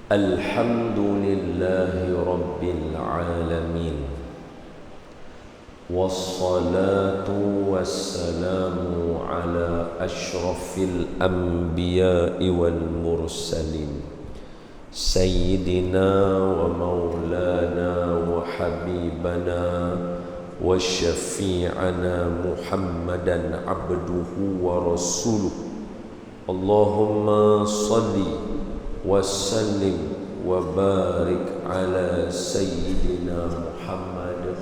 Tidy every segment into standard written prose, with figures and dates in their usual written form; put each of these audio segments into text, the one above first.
Alhamdulillahi Rabbil Alamin. Wassalatu wassalamu ala ashrafil anbiya'i wal mursalin Sayyidina wa maulana wa habibana wa syafi'ana Muhammadan abduhu wa rasuluh. Allahumma salli wa sallim wa barik ala Sayyidina Muhammad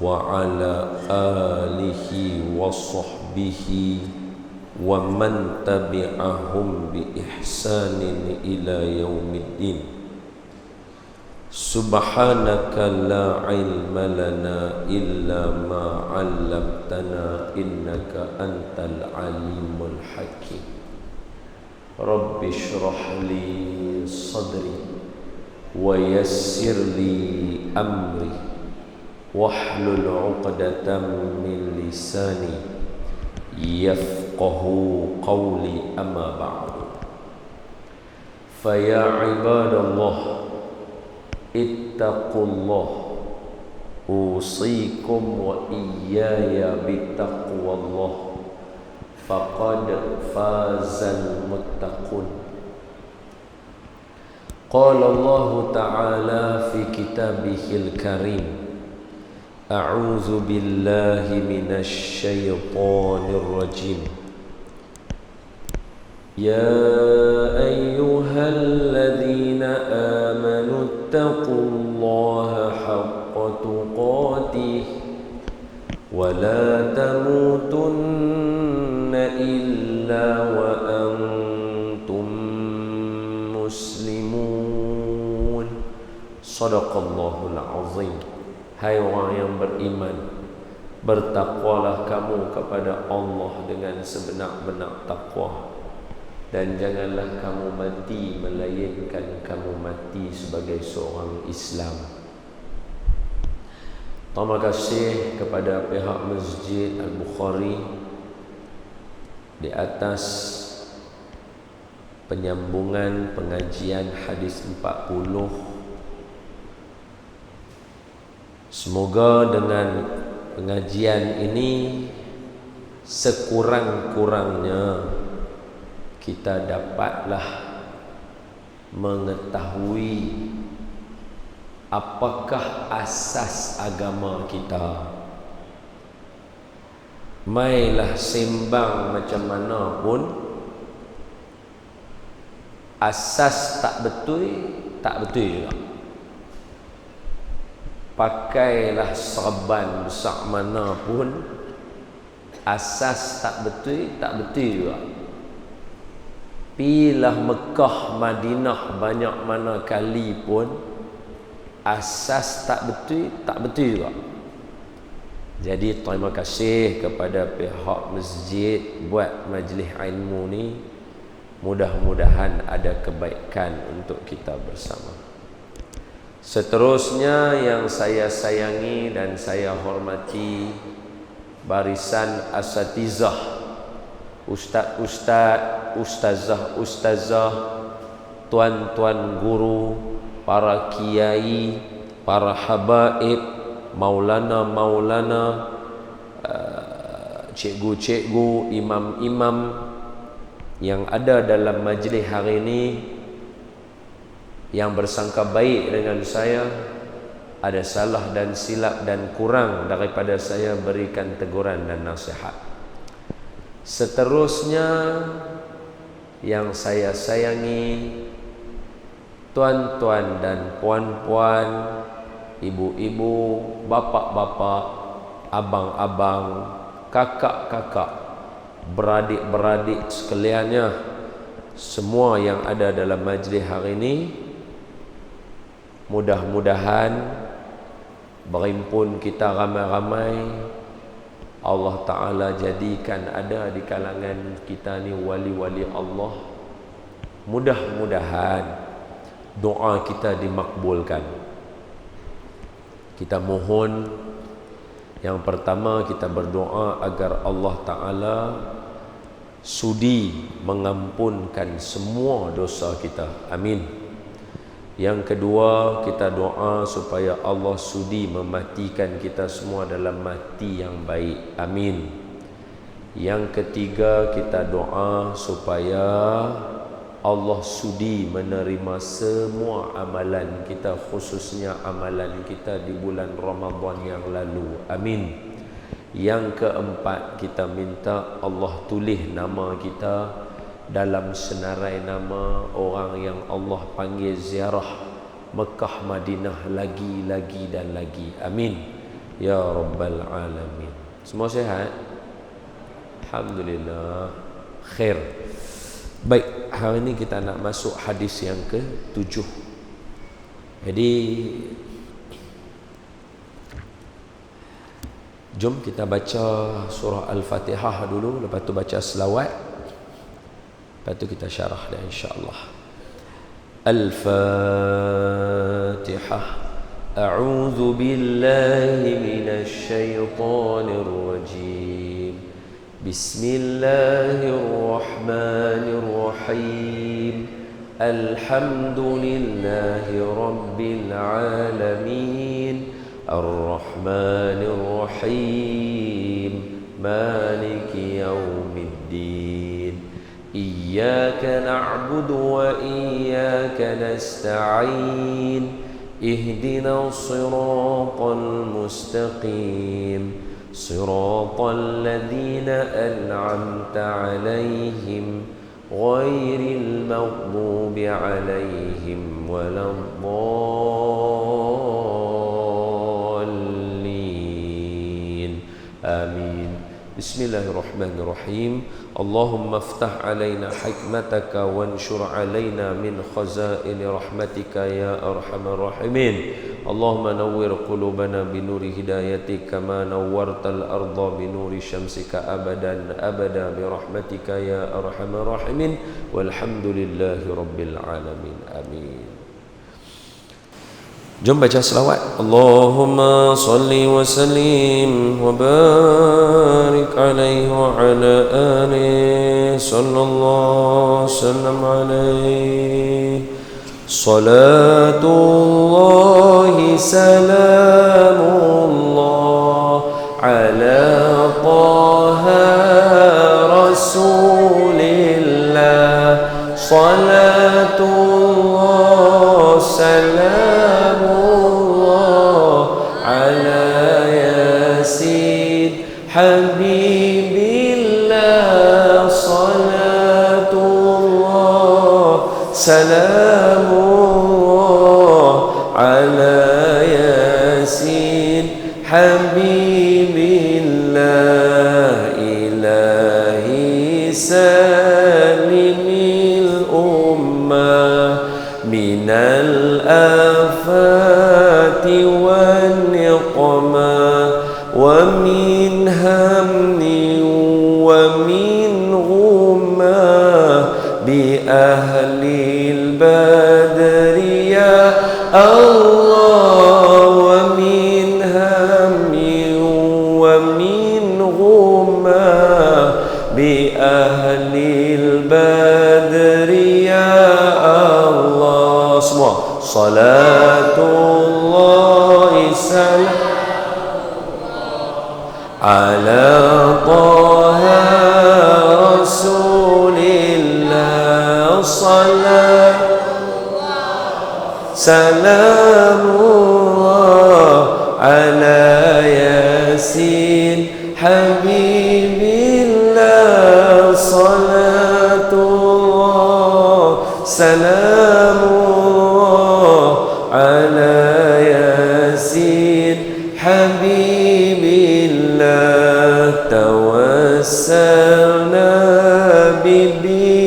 wa ala alihi wa sahbihi wa man tabi'ahum bi ihsanin ila yaumiddin. Subhanaka la ilma lana illa ma 'allamtana innaka antal alimul hakim. Rabbi shrah li sadri wa yassir li amri wahlul 'uqdatam min lisani yafqahu qawli amma ba'du. Fa ya ibadallah ittaqullah usikum wa iyaya bittaqwallah faqad fazal muttaqun. Qala Allah ta'ala fi kitabihil karim, a'udzu billahi minasy syaithanir rajim. Ya ayyuhalladzina amanu taqullaha haqqa tuqatih wa la tamutunna illa wa antum muslimun. Shadaqallahul azim. Hai orang yang beriman, bertakwalah kamu kepada Allah dengan sebenar-benar takwa, dan janganlah kamu mati melainkan kamu mati sebagai seorang Islam. Terima kasih kepada pihak Masjid Al-Bukhari di atas penyambungan pengajian hadis 40. Semoga dengan pengajian ini sekurang-kurangnya kita dapatlah mengetahui apakah asas agama kita. Mailah sembang macam mana pun, asas tak betul juga. Pakailah serban besar mana pun, asas tak betul juga. Pilah Mekah, Madinah banyak mana kali pun, asas tak betul juga. Jadi terima kasih kepada pihak masjid buat majlis ilmu ni. Mudah-mudahan ada kebaikan untuk kita bersama. Seterusnya yang saya sayangi dan saya hormati, barisan asatizah, ustaz-ustaz, ustazah-ustazah, tuan-tuan guru, para kiai, para habaib, maulana-maulana, cikgu-cikgu, imam-imam yang ada dalam majlis hari ini, yang bersangka baik dengan saya, ada salah dan silap dan kurang daripada saya berikan teguran dan nasihat. Seterusnya yang saya sayangi, tuan-tuan dan puan-puan, ibu-ibu, bapak-bapak, abang-abang, kakak-kakak, beradik-beradik sekaliannya, semua yang ada dalam majlis hari ini, mudah-mudahan berhimpun kita ramai-ramai, Allah Ta'ala jadikan ada di kalangan kita ni wali-wali Allah. Mudah-mudahan doa kita dimakbulkan. Kita mohon, yang pertama kita berdoa agar Allah Ta'ala sudi mengampunkan semua dosa kita. Amin. Yang kedua, kita doa supaya Allah sudi mematikan kita semua dalam mati yang baik. Amin. Yang ketiga, kita doa supaya Allah sudi menerima semua amalan kita, khususnya amalan kita di bulan Ramadan yang lalu. Amin. Yang keempat, kita minta Allah tulis nama kita dalam senarai nama orang yang Allah panggil ziarah Mekah Madinah lagi dan lagi. Amin ya rabbal alamin. Semua sihat? Alhamdulillah khair. Baik, hari ini kita nak masuk hadis yang ke-7. Jadi jom kita baca surah Al-Fatihah dulu, lepas tu baca selawat, lepas tu kita syarah dah insya-Allah. Al-Fatihah. A'udzu billahi minasy syaithanir rajim. Bismillahirrahmanirrahim. Alhamdulillahi rabbil alamin. Ar-Rahmanir Rahim. Maliki yaumiddin. إياك نعبد وإياك نستعين اهدنا الصراط المستقيم صراط الذين أنعمت عليهم غير المغضوب عليهم ولا الضالين آمين. Bismillahirrahmanirrahim. Allahumma aftah alaina hikmataka wanshur alaina min khazaini rahmatika ya arhamar rahimin. Allahumma nawwir qulubana binuri hidayatik kama nawwartal arda binuri syamsika abadan abada bi rahmatika ya arhamar rahimin. Walhamdulillahi rabbil alamin. Amin. Jom baca selawat. Allahumma salli wa sallim wa barik alaihi wa ala alihi sallallahu sallam alaihi. Salatullahi salamullah ala taha rasulillah. Salatullah salam Habibillah. Salatullah salamullah ala Yasin. Habibillah ilahi salimil ummah minal afati wan niqmah wa min hamni wa min ghumma bi ahlil badri ya Allah. Wa min hamni wa min ghumma bi ahlil badri ya Allah. Semua salatullah salam ala taha rasulillah. Salamullah ala Yasin. Habibillah. Salatullah salamullah ala Yasin. Habibillah. Tawassalna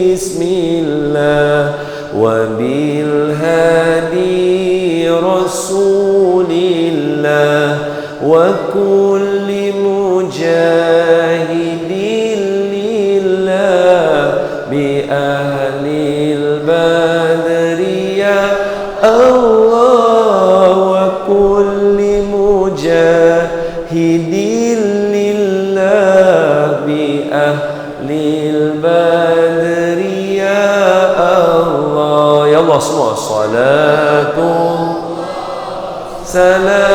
bismillah wa bil hadi rasulillah wa kulli mujahidin lillah bi ahlil badri ya Allah. Wa kulli mujahidin lillah bi ahlil badri ya Allah. Ya Allah Allah semua. Salatu salamullah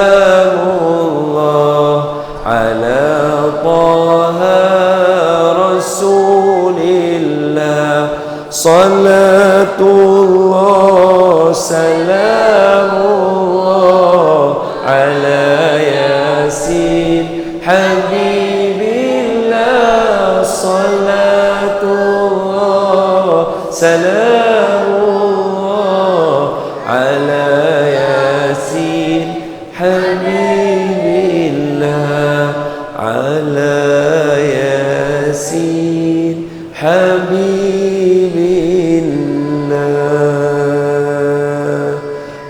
ala taha rasulillah. Salatullah salamullah ala yasin habibillah. Salatullah salamullah ala yasin habibillah. Ala yasin habibillah.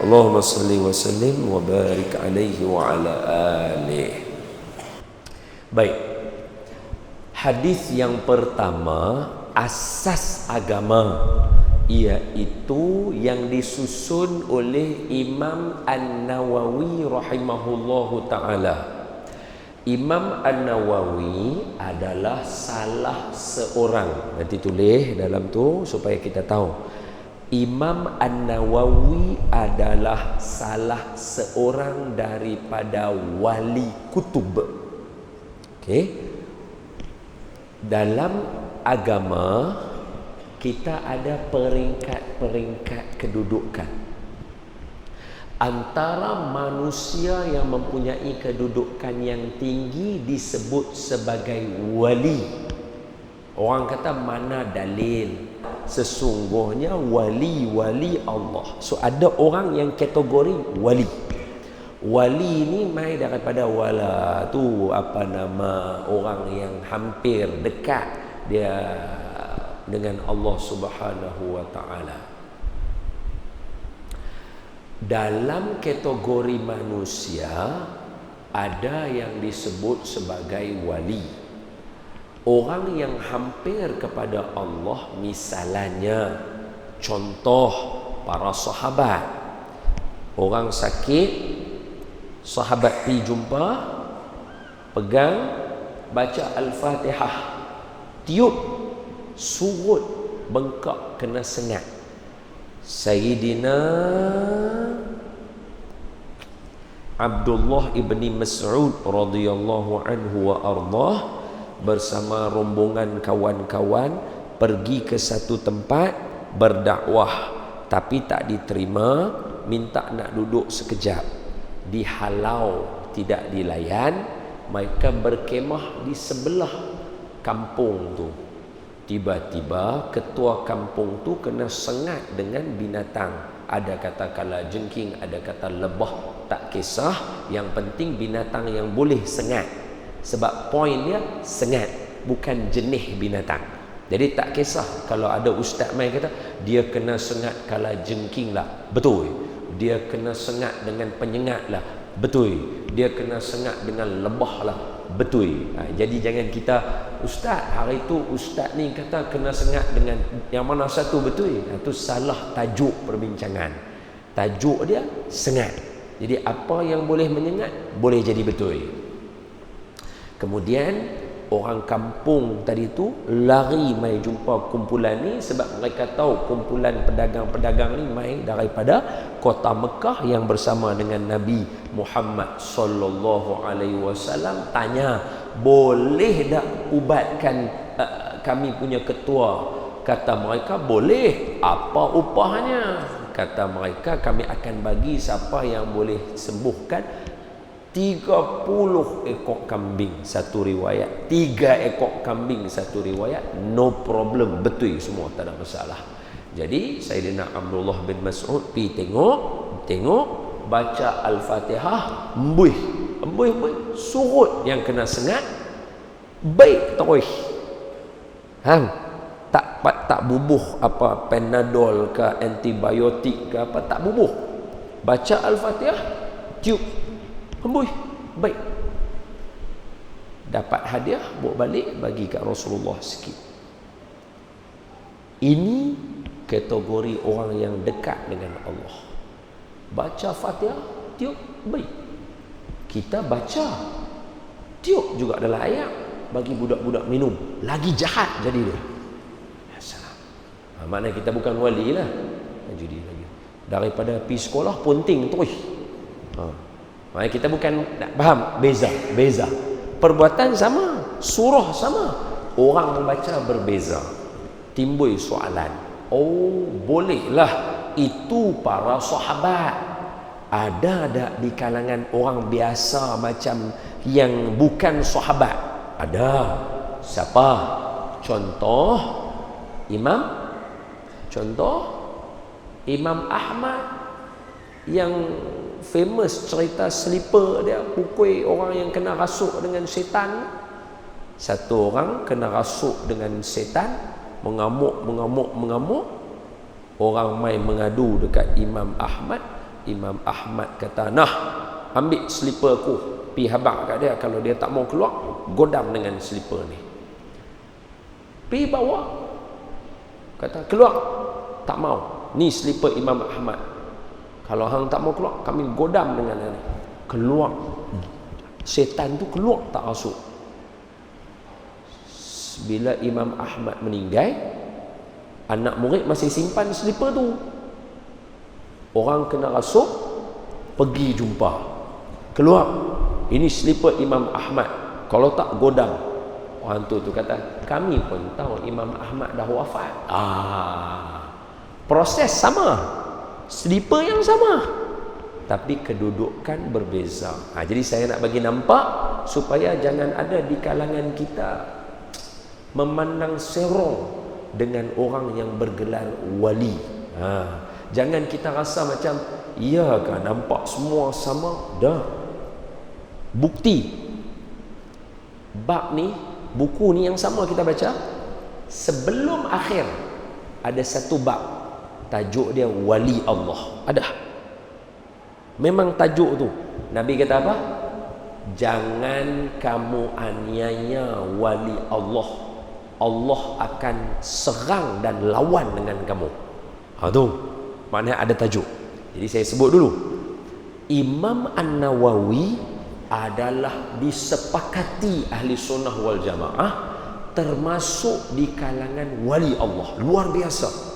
Allahumma salli wa sallim wa barik alaihi wa ala alihi. Baik, hadis yang pertama, asas agama, iaitu yang disusun oleh Imam An-Nawawi rahimahullahu ta'ala. Imam An-Nawawi adalah salah seorang, nanti tulis dalam tu supaya kita tahu. Imam An-Nawawi adalah salah seorang daripada wali kutub. Okey. Dalam agama kita ada peringkat-peringkat kedudukan. Antara manusia yang mempunyai kedudukan yang tinggi disebut sebagai wali. Orang kata mana dalil? Sesungguhnya wali Allah. So ada orang yang kategori wali. Wali ni mai daripada wala tu, apa nama, orang yang hampir dekat dia dengan Allah Subhanahu wa taala. Dalam kategori manusia ada yang disebut sebagai wali. Orang yang hampir kepada Allah, misalnya contoh para sahabat. Orang sakit, sahabat pi jumpa, pegang, baca Al-Fatihah, tiup, surut, bengkak, kena sengat. Sayyidina Abdullah ibni Mas'ud radhiyallahu anhu wa ardah bersama rombongan kawan-kawan pergi ke satu tempat berdakwah, tapi tak diterima, minta nak duduk sekejap. Dihalau, tidak dilayan, mereka berkemah di sebelah kampung tu. Tiba-tiba ketua kampung tu kena sengat dengan binatang. Ada kata kala jengking, ada kata lebah, tak kisah, yang penting binatang yang boleh sengat. Sebab poin dia sengat, bukan jenis binatang. Jadi tak kisah kalau ada ustaz main kata dia kena sengat kala jengking lah, betul. Dia kena sengat dengan penyengat lah, betul. Dia kena sengat dengan lebah lah, betul. Jadi jangan kita, ustaz hari tu ustaz ni kata kena sengat dengan yang mana satu betul. Itu salah tajuk perbincangan. Tajuk dia sengat. Jadi apa yang boleh menyengat boleh jadi betul. Kemudian orang kampung tadi tu lari mai jumpa kumpulan ni, sebab mereka tahu kumpulan pedagang-pedagang ni mai daripada kota Mekah yang bersama dengan Nabi Muhammad sallallahu alaihi wasallam. Tanya, boleh tak ubatkan kami punya ketua? Kata mereka, boleh. Apa upahnya? Kata mereka, kami akan bagi siapa yang boleh sembuhkan 30 ekor kambing satu riwayat, 3 ekor kambing satu riwayat, no problem, betul semua, tak ada masalah. Jadi Sayyidina Abdullah bin Mas'ud pi tengok, baca Al-Fatihah, embuih, surut yang kena sengat, baik terus. Tak bubuh apa Panadol ke antibiotik ke apa, tak bubuh. Baca Al-Fatihah, tiup, embuih, baik. Dapat hadiah, bawa balik, bagi kat Rasulullah sikit. Ini kategori orang yang dekat dengan Allah. Baca Fatihah, tiup, baik. Kita baca, tiup juga adalah ayat, bagi budak-budak minum, lagi jahat jadi dia. Maknanya kita bukan wali lah, judi lagi. daripada pergi sekolah ponting terus. Maknanya kita bukan nak faham beza. Perbuatan sama, surah sama, orang membaca berbeza. Timbul soalan, bolehlah itu para sahabat. Ada tak di kalangan orang biasa macam yang bukan sahabat? Ada. Siapa? Contoh Imam Ahmad yang famous cerita slipper dia pukul orang yang kena rasuk dengan setan. Satu orang kena rasuk dengan setan, mengamuk. Orang mai mengadu dekat Imam Ahmad. Imam Ahmad kata, "Nah, ambil slipper aku, pi habaq kat dia, kalau dia tak mau keluar, godam dengan slipper ni." Pi bawa, kata, "Keluar." Tak mau. Ni slipper Imam Ahmad. Kalau hang tak mau keluar, kami godam dengan dia. Keluar. Setan tu keluar tak rasuk. Bila Imam Ahmad meninggal, anak murid masih simpan slipper tu. Orang kena rasuk, pergi jumpa. Keluar. Ini slipper Imam Ahmad. Kalau tak godam. Orang tu kata, "Kami pun tahu Imam Ahmad dah wafat." Proses sama, slipper yang sama, tapi kedudukan berbeza. Jadi saya nak bagi nampak supaya jangan ada di kalangan kita memandang serong dengan orang yang bergelar wali. Jangan kita rasa macam, iyakah nampak semua sama? Dah. Bukti bab ni, buku ni yang sama kita baca, sebelum akhir ada satu bab, tajuk dia wali Allah. Ada. Memang tajuk tu. Nabi kata apa? Jangan kamu aniaya wali Allah. Allah akan serang dan lawan dengan kamu. Tu maknanya ada tajuk. Jadi saya sebut dulu. Imam An-Nawawi adalah disepakati ahli sunnah wal jamaah termasuk di kalangan wali Allah. Luar biasa.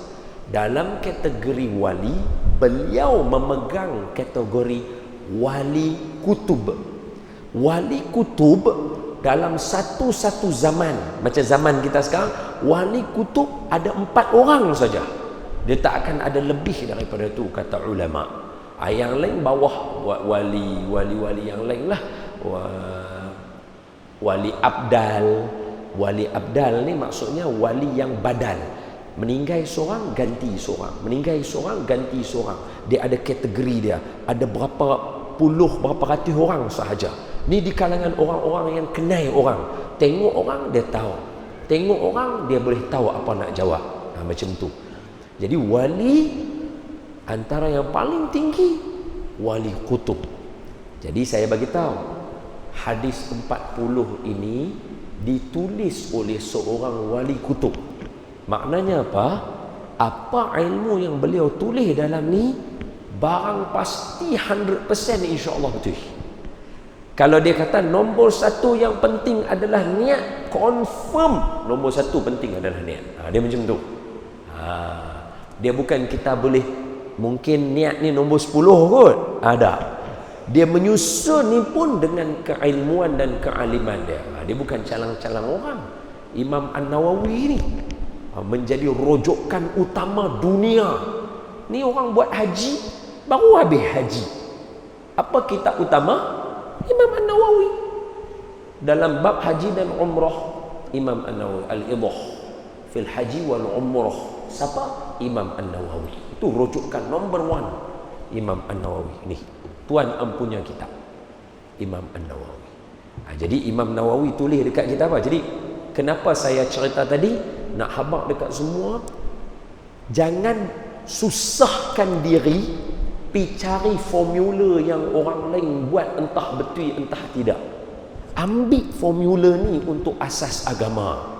Dalam kategori wali, beliau memegang kategori wali kutub. Wali kutub dalam satu-satu zaman, macam zaman kita sekarang, wali kutub ada 4 orang saja. Dia tak akan ada lebih daripada itu, kata ulama. Yang lain bawah wali yang lain lah. Wali abdal. Wali abdal ni maksudnya wali yang badal. Meninggal seorang, ganti seorang. Meninggal seorang, ganti seorang. Dia ada kategori dia. Ada berapa puluh, berapa ratus orang sahaja. Ni di kalangan orang-orang yang kenal orang. Tengok orang, dia tahu. Tengok orang, dia boleh tahu apa nak jawab. Macam tu. Jadi wali antara yang paling tinggi, wali kutub. Jadi saya bagi tahu, hadis 40 ini ditulis oleh seorang wali kutub. Maknanya apa? Apa ilmu yang beliau tulis dalam ni, barang pasti 100% insya-Allah betul. Kalau dia kata nombor 1 yang penting adalah niat, confirm nombor 1 penting adalah niat. Dia macam tu. Dia bukan kita boleh, mungkin niat ni nombor 10 kot. Ada. Dia menyusun ni pun dengan keilmuan dan kealiman dia. Dia bukan calang-calang orang. Imam An-Nawawi ni menjadi rojokan utama dunia. Ni orang buat haji, baru habis haji. Apa kitab utama? Imam An-Nawawi. Dalam bab haji dan umrah, Imam An-Nawawi, Al-Idah fil haji wal umrah. Siapa? Imam An-Nawawi. Itu rujukan nombor 1, Imam An-Nawawi. Ni tuan ampunya kitab, Imam An-Nawawi. Jadi Imam Nawawi tulis dekat kita apa? Jadi kenapa saya cerita tadi, nak habaq dekat semua, jangan susahkan diri pi cari formula yang orang lain buat, entah betul entah tidak. Ambil formula ni untuk asas agama.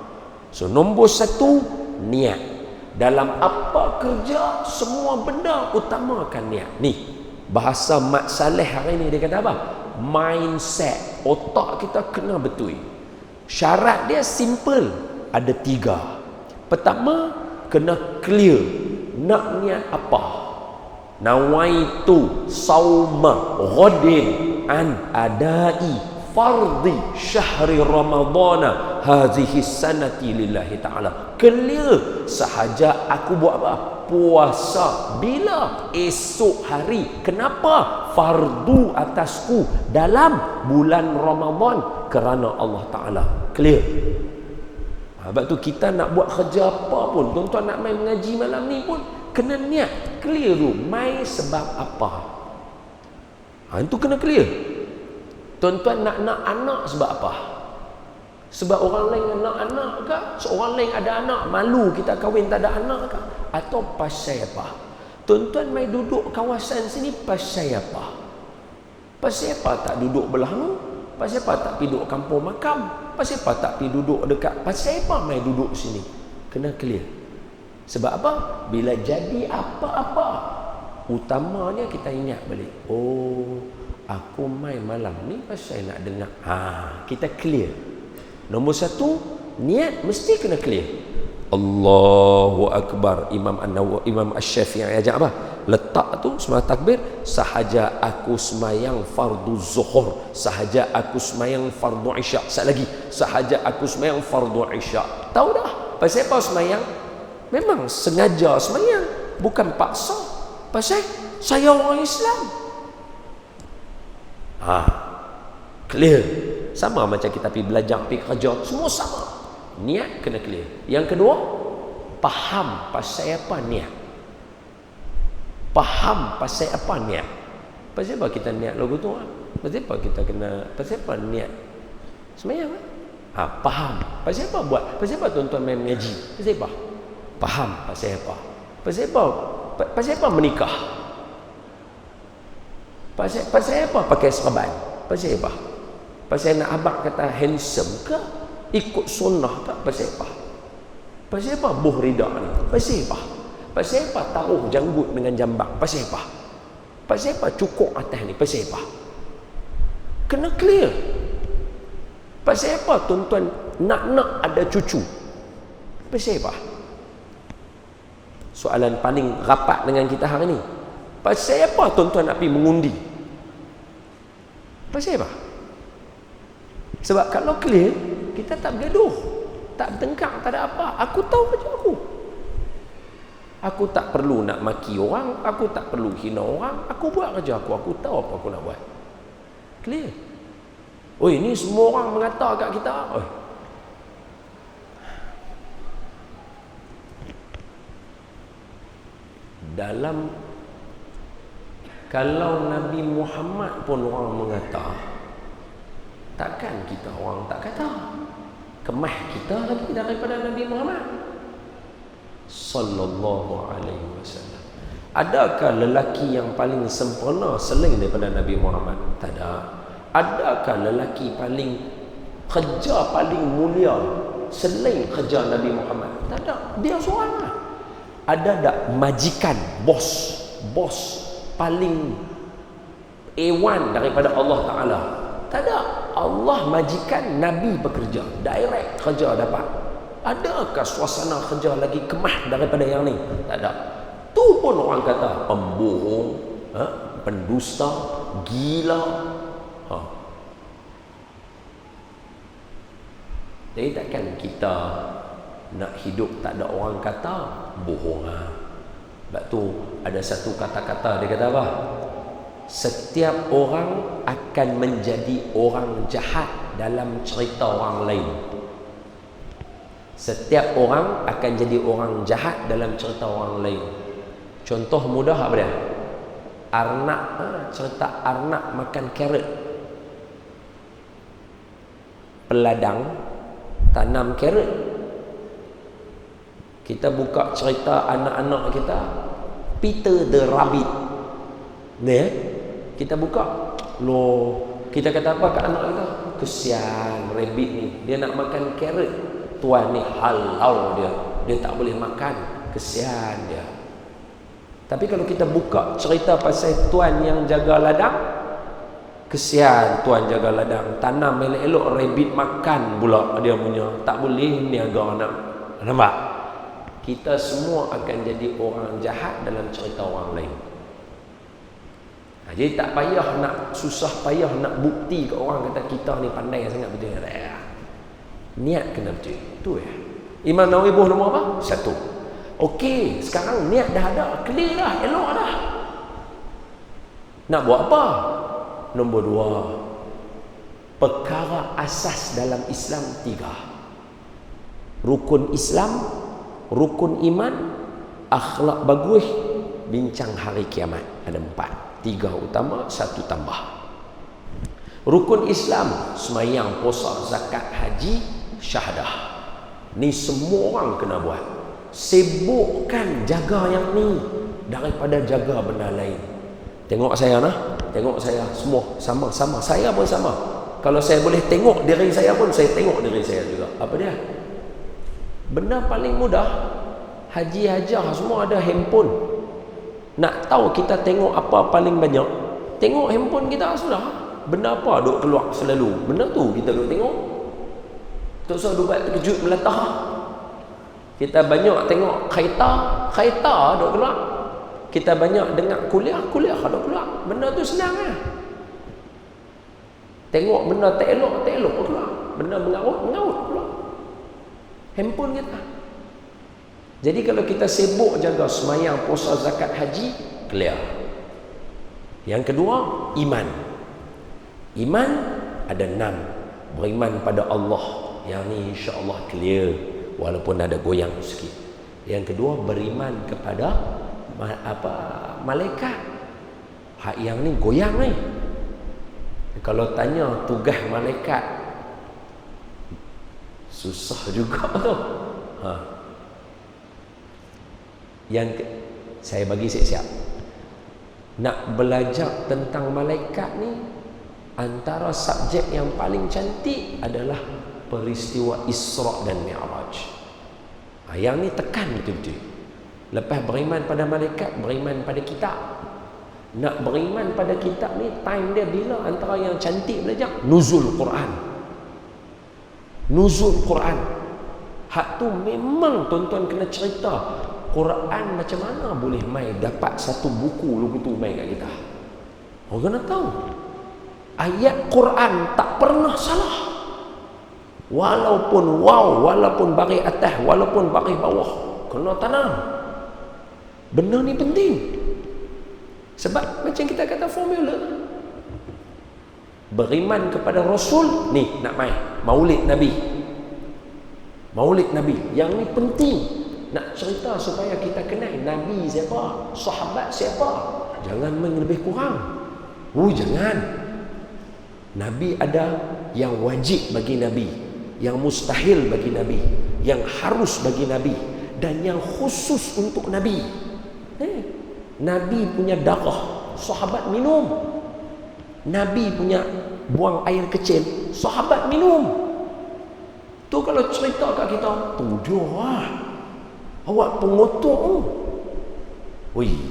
So nombor 1, niat. Dalam apa kerja, semua benda utamakan niat. Ni bahasa Mat Saleh hari ni dia kata apa? Mindset. Otak kita kena betul. Syarat dia simple, ada 3. Pertama, kena clear nak niat apa. nawaitu sauma ghadin an adai fardhi syahri ramadana hadhihi sanati lillahi ta'ala. Clear. Sahaja aku buat apa? Puasa. Bila? Esok hari. Kenapa? Fardu atasku dalam bulan Ramadan kerana Allah Ta'ala. Clear. Sebab tu kita nak buat kerja apa pun, tuan-tuan nak main mengaji malam ni pun kena niat. Clear tu. Main sebab apa? Itu kena clear. Tuan-tuan nak anak sebab apa? Sebab orang lain nak anak ke? Seorang lain ada anak, malu kita kahwin tak ada anak ke? Atau pasal apa? Tuan-tuan mai duduk kawasan sini pasal apa? Pasal apa tak duduk belah ni? Pasal apa tak pergi duduk kampung makam? Pasal apa tak pergi duduk dekat? Pasal apa mai duduk sini? Kena clear. Sebab apa? Bila jadi apa-apa, utamanya kita ingat balik. Oh, aku main malam ni pasal nak dengar. Kita clear. Nombor satu, niat mesti kena clear. Allahu Akbar. Imam Asy-Syafi'i ajak apa? Letak tu semua takbir. Sahaja aku semayang fardu zuhur, sahaja aku semayang fardu isyak. Sat lagi, sahaja aku semayang fardu isyak. Tahu dah pasal apa semayang? Memang sengaja semayang, bukan paksa. Pasal saya orang Islam. Clear. Sama macam kita pergi belajar, pergi kerja, semua sama. Niat kena clear. Yang kedua, faham pasal apa niat. Faham pasal apa niat. Pasal apa kita niat lagu tu? Pasal apa kita kena, pasal apa niat semayang? Faham. Pasal apa buat? Pasal apa tuan-tuan main mengaji? Pasal apa? Faham pasal apa? Pasal apa? Pasal apa menikah? Pasal apa pakai serban? Pasal apa? Pasal nak abang kata handsome ke? Ikut sunnah ke? Pasal apa? Pasal apa buh rida ni? Pasal apa? Pasal apa taruh janggut dengan jambang? Pasal apa? Pasal apa cukup atas ni? Pasal apa? Kena clear. Pasal apa tuan-tuan nak ada cucu? Pasal apa? Soalan paling rapat dengan kita hari ni. Pasal apa tuan-tuan nak pergi mengundi? Pasal apa? Sebab kalau clear, kita tak bergaduh, tak bertengkar, tak ada apa. Aku tahu kerja aku. Aku tak perlu nak maki orang, aku tak perlu hina orang. Aku buat kerja aku, aku tahu apa aku nak buat. Clear. Oi, ni semua orang mengata kat kita. Oi. Dalam kalau Nabi Muhammad pun orang mengata, takkan kita orang tak kata. Kemah kita lagi daripada Nabi Muhammad sallallahu alaihi wasallam. Adakah lelaki yang paling sempurna selain daripada Nabi Muhammad? Tak ada. Adakah lelaki paling kerja paling mulia selain kerja Nabi Muhammad? Tak ada. Dia seorang lah. Ada tak majikan, bos paling A1 daripada Allah Ta'ala? Tak ada. Allah majikan, Nabi bekerja, direct kerja dapat. Adakah suasana kerja lagi kemah daripada yang ni? Tak ada. Tu pun orang kata pembohong, pendusta, gila. Jadi takkan kita nak hidup tak ada orang kata bohong. Sebab tu ada satu kata-kata dia kata apa? Setiap orang akan menjadi orang jahat dalam cerita orang lain. Setiap orang akan jadi orang jahat dalam cerita orang lain. Contoh mudah apa dia? Arnab, cerita Arnab makan carrot. Peladang tanam carrot. Kita buka cerita anak-anak kita, Peter the Rabbit. Ni kita buka, kita kata apa kat anak kita? Kesian rabbit ni, dia nak makan carrot. Tuan ni halau dia tak boleh makan, kesian dia. Tapi kalau kita buka cerita pasal tuan yang jaga ladang, kesian tuan jaga ladang, tanam elok-elok, rabbit makan pula dia punya, tak boleh niaga anak. Nampak? Kita semua akan jadi orang jahat dalam cerita orang lain. Jadi tak payah nak susah payah nak bukti ke orang kata kita ni pandai sangat betul. Niat kena betul. Tu ya. Imam Nawawi buah nombor apa? 1. Okey, sekarang niat dah ada, clear dah, elok dah. Nak buat apa? Nombor 2. Perkara asas dalam Islam 3. Rukun Islam, rukun iman, akhlak bagus, bincang hari kiamat. Ada 4. 3 utama, 1 tambah. Rukun Islam, semayang, puasa, zakat, haji, syahadah. Ni semua orang kena buat. Sibukkan jaga yang ni daripada jaga benda lain. Tengok saya nah, tengok saya semua sama-sama. Saya pun sama. Kalau saya boleh tengok diri saya pun, saya tengok diri saya juga. Apa dia? Benda paling mudah, haji hajah semua ada handphone. Nak tahu kita tengok apa paling banyak, tengok handphone kita sudah. Benda apa duk keluar selalu, benda tu kita duk tengok. Tak usah duk buat terkejut melatah. Kita banyak tengok khaita duk keluar. Kita banyak dengar kuliah duk keluar. Benda tu senang lah. Tengok benda tak elok keluar. Benda mengarut keluar. Handphone kita. Jadi kalau kita sibuk jaga semayang, puasa, zakat, haji, clear. Yang kedua, iman. Iman ada 6. Beriman pada Allah. Yang ni insya-Allah clear walaupun ada goyang sikit. Yang kedua, beriman kepada malaikat. Hak yang ni goyang ni. Kalau tanya tugas malaikat, susah juga tu. Saya bagi siap-siap. Nak belajar tentang malaikat ni, antara subjek yang paling cantik adalah peristiwa Isra dan Mi'raj. Yang ni tekan betul-betul. Lepas beriman pada malaikat, beriman pada kitab. Nak beriman pada kitab ni, time dia bila antara yang cantik belajar? Nuzul Quran. Nuzul Quran. Hak tu memang tuan-tuan kena cerita. Quran macam mana boleh mai dapat satu buku lagu tu mai kat kita. Orang kena tahu. Ayat Quran tak pernah salah. Walaupun walaupun baris atas, walaupun baris bawah, kena tanam. Benda ni penting. Sebab macam kita kata formula. Beriman kepada Rasul, ni nak mai Maulid Nabi. Maulid Nabi. Yang ni penting. Nak cerita supaya kita kenal Nabi siapa, sahabat siapa. Jangan main lebih kurang. Jangan. Nabi ada yang wajib bagi Nabi, yang mustahil bagi Nabi, yang harus bagi Nabi, dan yang khusus untuk Nabi. Nabi punya darah, sahabat minum. Nabi punya buang air kecil, sahabat minum. Tu kalau cerita kat kita, tujuh lah. Awak pengotor.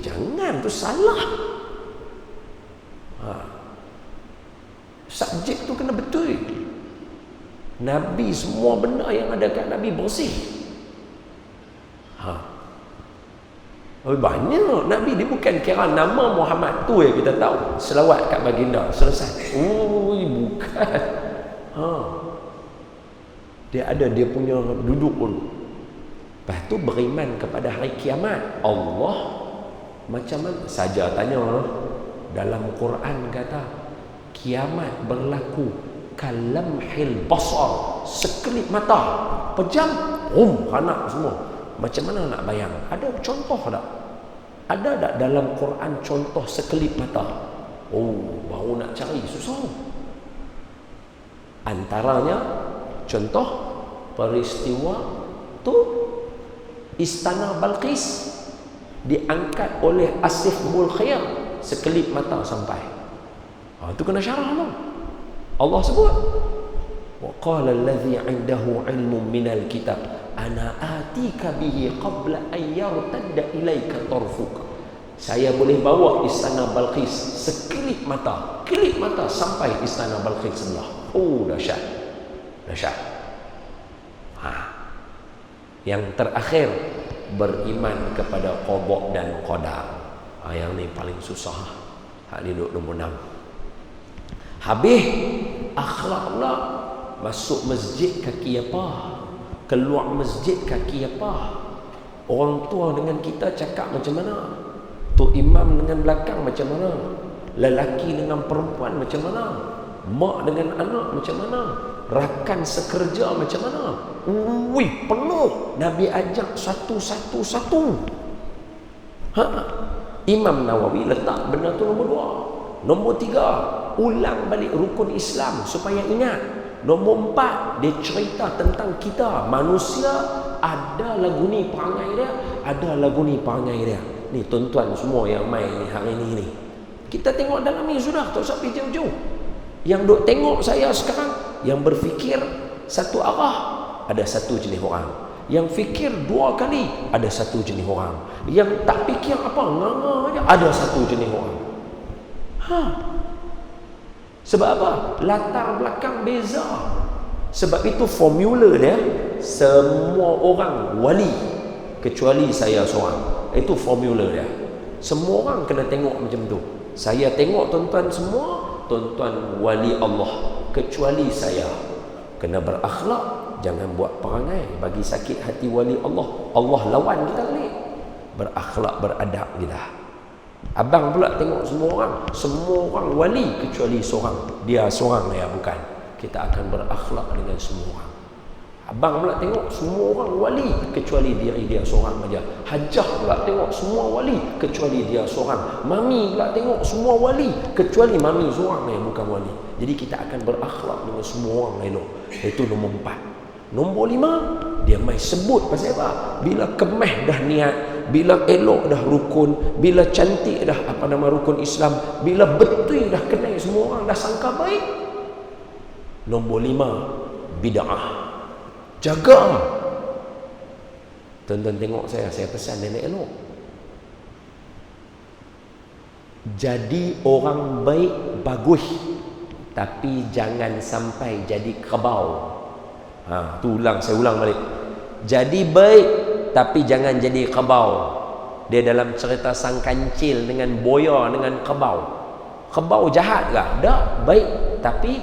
Jangan, tu salah. Subjek tu kena betul. Nabi, semua benda yang ada kat Nabi bersih. Banyak. Nabi dia bukan kira nama Muhammad tu yang kita tahu. Selawat kat baginda, selesai. Bukan. Dia ada dia punya duduk dulu. Lepas tu beriman kepada hari kiamat. Allah macam mana? Saja tanya. Dalam Quran kata kiamat berlaku kalamhil basar, sekelip mata, pejam, hanak semua. Macam mana nak bayang? Ada contoh tak? Ada tak dalam Quran contoh sekelip mata? Baru nak cari susah. Antaranya contoh peristiwa tu Istana Balqis diangkat oleh Asif Mulkhair, sekelip mata sampai. Itu kena syarah tu. Allah sebut, wa qala allazi 'indahu 'ilmun minal kitab ana atika bihi qabla an yartadda ilaika tarfuka. Saya boleh bawa istana Balqis sekelip mata, kelip mata sampai istana Balqis sebelah. Dahsyat. Dahsyat. Yang terakhir, beriman kepada qada dan qadar. Yang ni paling susah. Hak ni duduk nombor 6. Habis akhlak pula. Masuk masjid kaki apa? Keluar masjid kaki apa? Orang tua dengan kita cakap macam mana? Tok imam dengan belakang macam mana? Lelaki dengan perempuan macam mana? Mak dengan anak macam mana? Rakan sekerja macam mana? Ui, penuh. Nabi ajak satu-satu. Imam Nawawi letak benda tu nombor 2. Nombor 3, ulang balik rukun Islam supaya ingat. Nombor 4, dia cerita tentang kita manusia. Ada lagu ni perangai dia, ada lagu ni perangai dia. Ni tuan-tuan semua yang main ni hari ni. Kita tengok dalam ni sudah, tak usah pergi jauh-jauh. Yang duk tengok saya sekarang, yang berfikir satu arah, ada satu jenis orang. Yang fikir 2 kali, ada satu jenis orang. Yang tak fikir apa, nganga aja, ada satu jenis orang. Sebab apa? Latar belakang beza. Sebab itu formula dia, semua orang wali kecuali saya seorang. Itu formula dia. Semua orang kena tengok macam tu. Saya tengok tuan-tuan semua, tuan-tuan wali Allah, kecuali saya. Kena berakhlak, jangan buat perangai bagi sakit hati wali Allah. Allah lawan kita ni. Berakhlak, beradab kita. Abang pula tengok semua orang wali kecuali seorang. Dia seorang ya, bukan. Kita akan berakhlak dengan semua orang. Abang pula tengok semua orang wali kecuali diri dia seorang aja. Hajah pula tengok semua wali kecuali dia seorang. Mami pula tengok semua wali kecuali mami seorang yang bukan wali. Jadi kita akan berakhlak dengan semua orang elok. Itu nombor 4. Nombor 5, dia mai sebut pasal apa? Bila kemeh dah niat, bila elok dah rukun, bila cantik dah rukun Islam, bila betul dah kenal semua orang dah sangka baik. Nombor 5, bid'ah. Jaga. Tuan-tuan tengok saya pesan nenek elok. Jadi orang baik bagus, tapi jangan sampai jadi kebau. Saya ulang balik. Jadi baik tapi jangan jadi kebau. Dia dalam cerita sang kancil dengan boya dengan kebau. Kebau jahat ke? Tak, baik tapi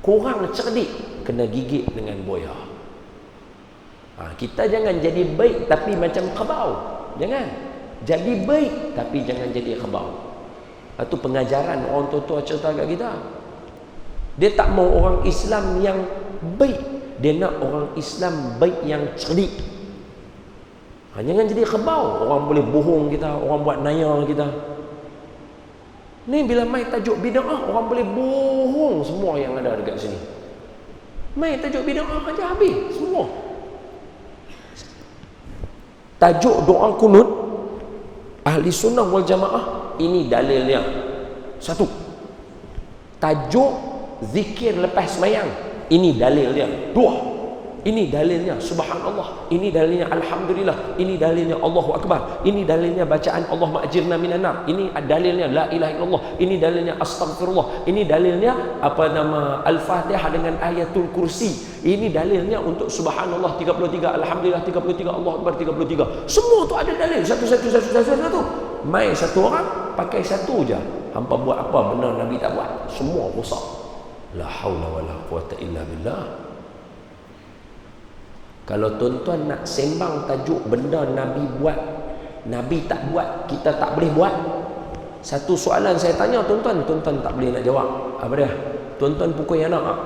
kurang cerdik, kena gigit dengan boya. Kita jangan jadi baik tapi macam kebau. Jangan. Jadi baik tapi jangan jadi kebau. Itu pengajaran orang tua-tua cerita kat kita. Dia tak mau orang Islam yang baik, dia nak orang Islam baik yang cerdik. Jangan jadi kebau. Orang boleh bohong kita, orang buat naya kita. Ni bila mai tajuk bid'ah, orang boleh bohong semua yang ada dekat sini. Mai tajuk bid'ah aja habis semua. Tajuk doa kunut Ahli Sunnah wal Jamaah, ini dalilnya. 1. Tajuk zikir lepas sembahyang, ini dalilnya. 2. Ini dalilnya subhanallah, ini dalilnya alhamdulillah, ini dalilnya Allahu akbar, ini dalilnya bacaan Allahumma ajirna minan nar, ini dalilnya la ilaha illallah, ini dalilnya astaghfirullah, ini dalilnya al-Fatihah dengan ayatul kursi, ini dalilnya untuk subhanallah 33, alhamdulillah 33, Allahu akbar 33. Semua tu ada dalil satu. Mai satu orang pakai satu je, hampa buat apa benda Nabi tak buat, semua rosak. La haula wala quwata illa billah. Kalau tuan-tuan nak sembang tajuk benda Nabi buat, Nabi tak buat, kita tak boleh buat. Satu soalan saya tanya tuan-tuan tak boleh nak jawab. Apa dia? Tuan-tuan pukul anak tak?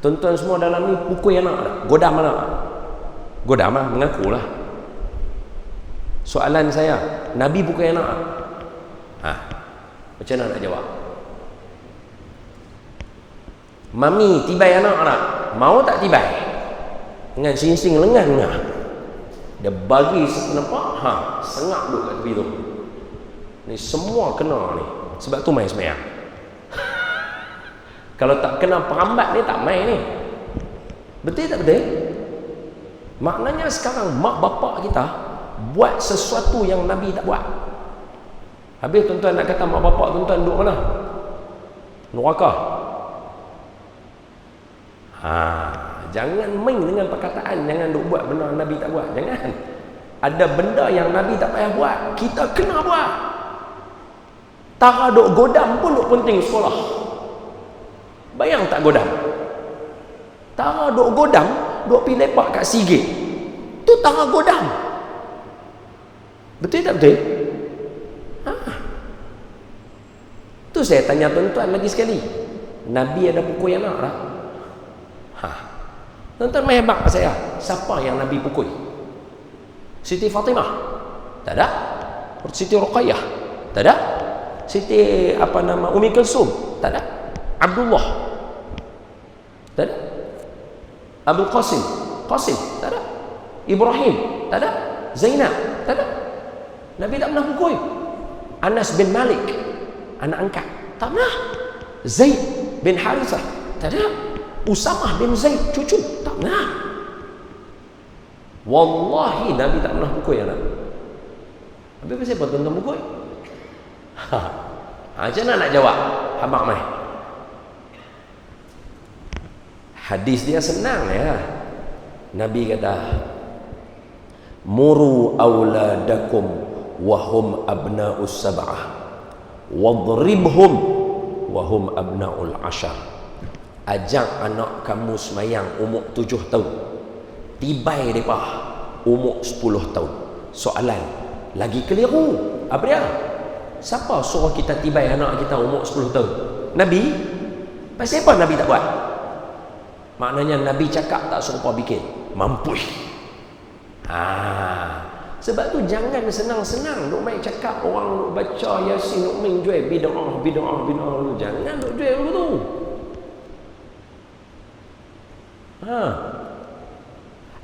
Tuan-tuan semua dalam ni pukul anak tak? Godam anak tak? Godam lah, mengakulah. Soalan saya, Nabi pukul anak tak? Macam mana nak jawab? Mami tibai anak tak? Mau tak tibai? Dengan sing-sing lengan lah. Dia bagi nampak, sengak duduk kat tepi tu. Ni semua kena ni. Sebab tu main semayang. Kalau tak kena perambat ni tak main ni. Betul tak betul? Maknanya sekarang mak bapak kita buat sesuatu yang Nabi tak buat. Habis tuan-tuan nak kata mak bapak tuan-tuan duduk mana? Neraka. Jangan main dengan perkataan, jangan duk buat benda Nabi tak buat, jangan. Ada benda yang Nabi tak payah buat, kita kena buat. Tara duk godam pun duk penting sekolah. Bayang tak godam? Tara duk godam, duk pergi lepak kat Sigit. Tu tara godam. Betul tak betul? Tu saya tanya tuan-tuan lagi sekali. Nabi ada pukul anak tak? Tuan-tuan main hebat saya. Siapa yang Nabi pukul? Siti Fatimah? Tak ada. Siti Ruqayyah? Tak ada. Siti Umi Kulsum? Tak ada. Abdullah? Tak ada. Abdul Qasim? Tak ada. Ibrahim? Tak ada. Zainab? Tak ada. Nabi tak pernah pukul. Anas bin Malik, anak angkat, tak pernah. Zaid bin Harithah? Tak ada. Usamah bin Zaid, cucu? Tak pernah. Wallahi Nabi tak pernah pukul anak. Habis apa siapa tuan-tuan pukul? Macam mana nak jawab? Habaq mai. Hadis dia senang ya. Nabi kata, muru auladakum wahum abna'us sab'ah wadribhum wahum abna'ul ashar. Ajak anak kamu semayang umur 7 tahun, tibai mereka umur 10 tahun. Soalan lagi keliru. Apa dia? Siapa suruh kita tibai anak kita umur 10 tahun? Nabi? Pasal apa Nabi tak buat? Maknanya Nabi cakap tak suruh bikin. Mampus. Sebab tu jangan senang-senang duk main cakap orang duk baca Yasin, duk main jual bid'ah. Jangan duk jual begitu.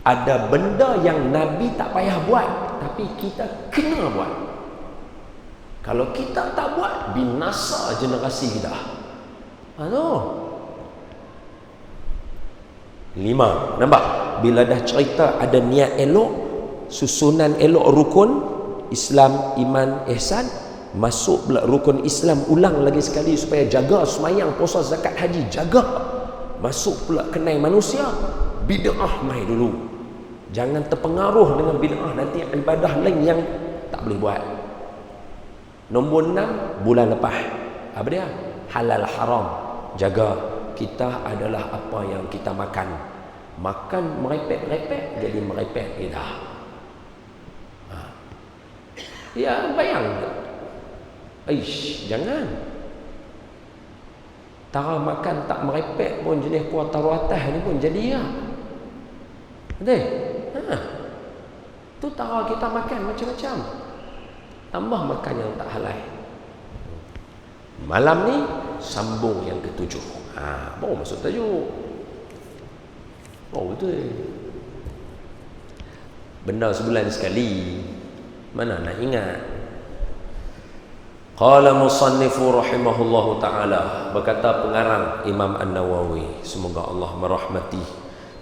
Ada benda yang Nabi tak payah buat, tapi kita kena buat. Kalau kita tak buat, binasa generasi kita. Lima, nampak? Bila dah cerita ada niat elok, susunan elok rukun Islam, iman, ihsan, masuk pula rukun Islam, ulang lagi sekali supaya jaga semayang, puasa, zakat, haji, jaga. Masuk pula kenai manusia, bid'ah mai dulu. Jangan terpengaruh dengan bid'ah, nanti ibadah lain yang tak boleh buat. Nombor 6, bulan lepas. Apa dia? Halal haram. Jaga. Kita adalah apa yang kita makan. Makan merepek-repek, jadi merepek kita. Ya, bayang. Jangan. Tara makan tak merepek pun jenis kuah taruh atas ni pun jadi ya. Betul? Tu tara kita makan macam-macam. Tambah makan yang tak halal. Malam ni sambung yang ke-7. Baru masuk tajuk. Betul. Benda sebulan sekali, mana nak ingat. Qala musannifu rahimahullahu ta'ala, berkata pengarang Imam An-Nawawi, semoga Allah merahmati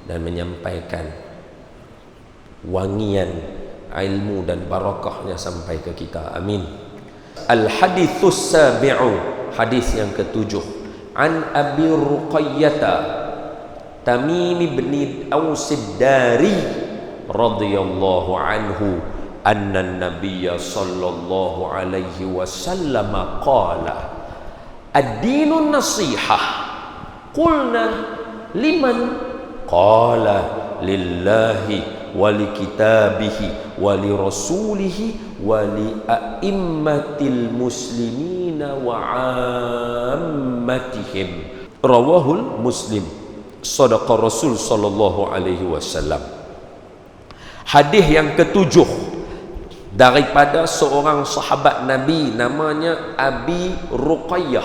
dan menyampaikan wangian ilmu dan barakahnya sampai ke kita. Amin. Al-hadithus sabi'u, hadis yang ke-7. An Abi Ruqayyata Tamim bin Aus ad-Dari radhiyallahu anhu anna an-nabiy sallallahu alaihi wasallam qala ad-dinun nasihah. Qulna liman? Qala lillahi wa li kitabihi wa li rasulihi wa li a'immatil muslimina wa 'ammatihim. Rawahul Muslim. Sadaqa Rasul sallallahu alaihi wasallam. Hadis yang ke-7 daripada seorang sahabat Nabi namanya Abi Ruqayyah.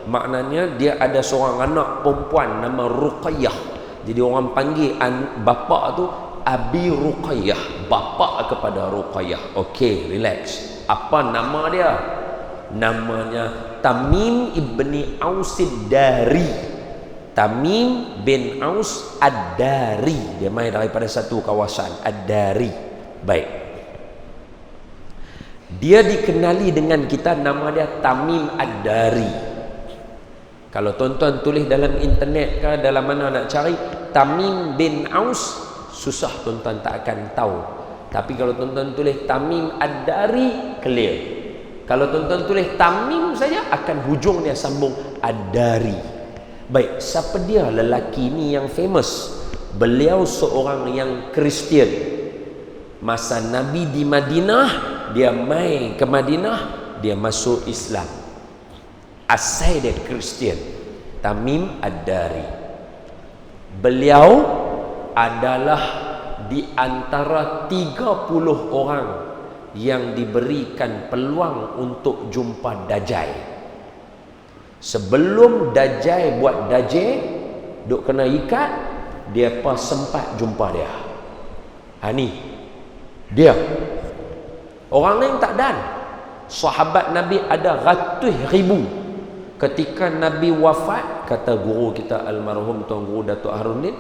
Maknanya dia ada seorang anak perempuan nama Ruqayyah. Jadi orang panggil bapa tu Abi Ruqayyah, bapa kepada Ruqayyah. Okey, relax. Apa nama dia? Namanya Tamim ibni Aus ad-Dari. Tamim bin Aus ad-Dari. Dia main daripada satu kawasan, ad-Dari. Baik. Dia dikenali dengan kita nama dia Tamim ad-Dari. Kalau tuan-tuan tulis dalam internet ke dalam mana nak cari Tamim bin Aus, susah tuan-tuan tak akan tahu. Tapi kalau tuan-tuan tulis Tamim Ad-Dari, clear. Kalau tuan-tuan tulis Tamim saja, akan hujung dia sambung Ad-Dari. Baik, siapa dia lelaki ni yang famous? Beliau seorang yang Kristian. Masa Nabi di Madinah, dia mai ke Madinah, dia masuk Islam. Asal dia Kristian. Tamim Ad-Dari. Beliau adalah di antara 30 orang yang diberikan peluang untuk jumpa Dajjal. Sebelum Dajjal buat Dajjal duk kena ikat, dia pas sempat jumpa dia. Ni dia. Orang lain tak dan. Sahabat Nabi ada ratus ribu. Ketika Nabi wafat, kata guru kita almarhum Tuan Guru Datuk Haruddin,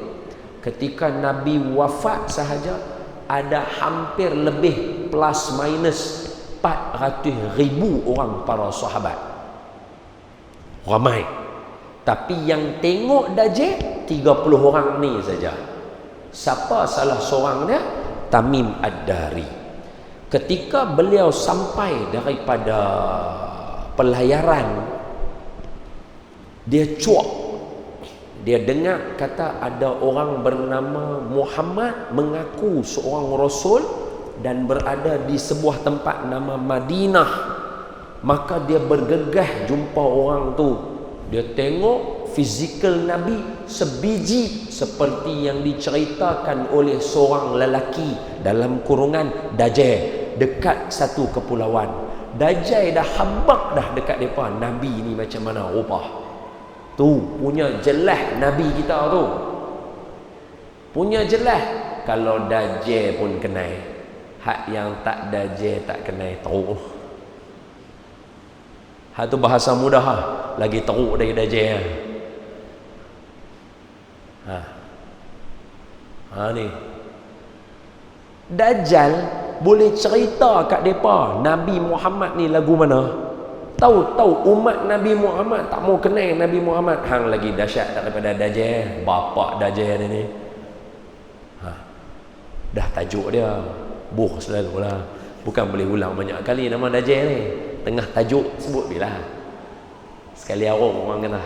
ketika Nabi wafat sahaja ada hampir lebih plus minus 400 ribu orang para sahabat. Ramai. Tapi yang tengok Dajjal 30 orang ni saja. Siapa salah seorang dia? Tamim Ad-Dari. Ketika beliau sampai daripada pelayaran, dia cuak. Dia dengar kata ada orang bernama Muhammad mengaku seorang Rasul dan berada di sebuah tempat nama Madinah. Maka dia bergegah jumpa orang tu. Dia tengok fizikal Nabi sebiji seperti yang diceritakan oleh seorang lelaki dalam kurungan Dajjal dekat satu kepulauan. Dajjal dah habak dah dekat mereka. Nabi ni macam mana rupa. Tu punya jelas Nabi kita tu. Punya jelas. Kalau Dajjal pun kenal. Hak yang tak Dajjal tak kenal teruk. Hak tu bahasa mudah ha. Lagi teruk dari Dajjal. Ni. Dajjal boleh cerita kat depa Nabi Muhammad ni lagu mana? Tahu-tahu umat Nabi Muhammad tak mau kenal Nabi Muhammad. Hang lagi dahsyat daripada Dajjal. Bapak Dajjal ni. Dah tajuk dia. Buh selalu lah. Bukan boleh ulang banyak kali nama Dajjal ni. Tengah tajuk sebut bila. Sekali orang kena.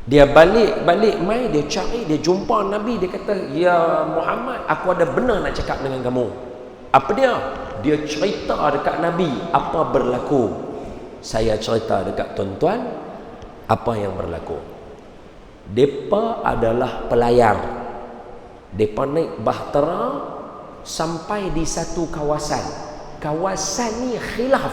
Dia balik mai, dia cari, dia jumpa Nabi, dia kata, "Ya Muhammad, aku ada benar nak cakap dengan kamu." Apa dia? Dia cerita dekat Nabi apa berlaku. Saya cerita dekat tuan-tuan apa yang berlaku. Depa adalah pelayar. Depa naik bahtera sampai di satu kawasan. Kawasan ni khilaf,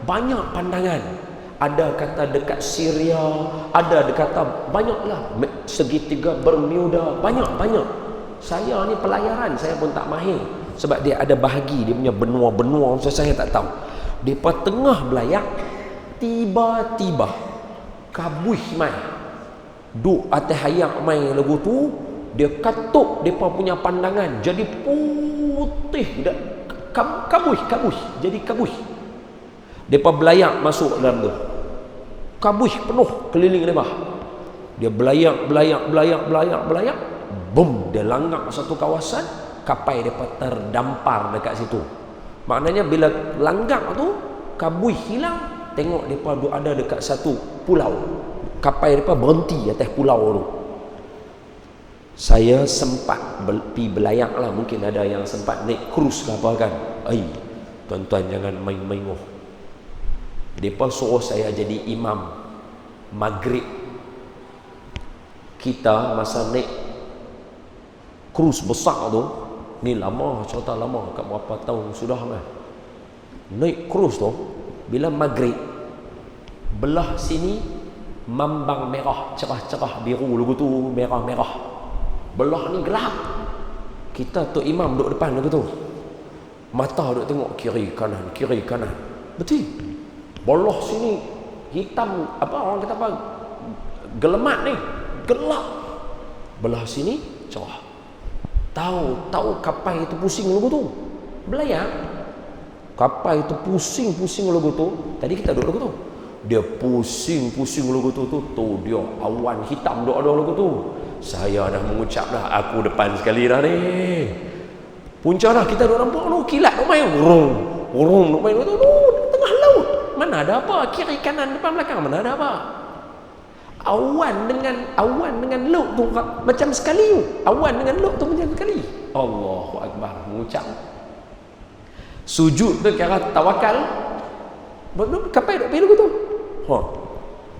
banyak pandangan. Ada kata dekat Syria, ada kata banyaklah, segitiga Bermuda, banyak. Saya ni pelayaran, saya pun tak mahir. Sebab dia ada bahagi, dia punya benua-benua, saya tak tahu. Depa tengah belayak, tiba-tiba kabuih mai. Duk atas hayak mai lagu tu, dia katuk depa punya pandangan jadi putih, kabuih, jadi kabuih. Depa belayak masuk dalam tu. Kabuih penuh keliling depa. Dia belayak. Bum, dia langgar satu kawasan, kapal depa terdampar dekat situ. Maknanya bila langgar tu, kabuih hilang, tengok depa ada dekat satu pulau. Kapal depa berhenti atas pulau tu. Saya sempat pergi belayak lah. Mungkin ada yang sempat naik cruise ke apa kan. Tuan-tuan jangan main-main. Mereka suruh saya jadi imam maghrib. Kita masa naik cruise besar tu, ni lama, cerita lama, kat berapa tahun sudah kan. Naik cruise tu, bila maghrib, belah sini mambang merah, cerah-cerah biru lagu tu, merah-merah. Belah ni gelap. Kita tu imam duduk depan lagu tu. Mata duduk tengok kiri kanan. Betul. Belah sini hitam, apa orang kata apa, gelemat ni, gelap. Belah sini cerah. Tahu kapal itu pusing lagu tu. Belayar. Kapal itu pusing lagu tu. Tadi kita duduk lagu tu. Dia pusing lagu tu. Tu dia awan hitam duduk ada lagu tu. saya dah mengucap dah, aku depan sekali dah ni. Punca dah kita duk nampak tu kilat duk main. Urung duk main tu tengah laut. Mana ada apa? Kiri kanan depan belakang mana ada apa? Awan dengan laut tu macam sekali tu. Awan dengan laut tu macam sekali. Allahu Akbar, mengucap. Sujud tu kira tawakal. Kapal duk pergi lagu tu.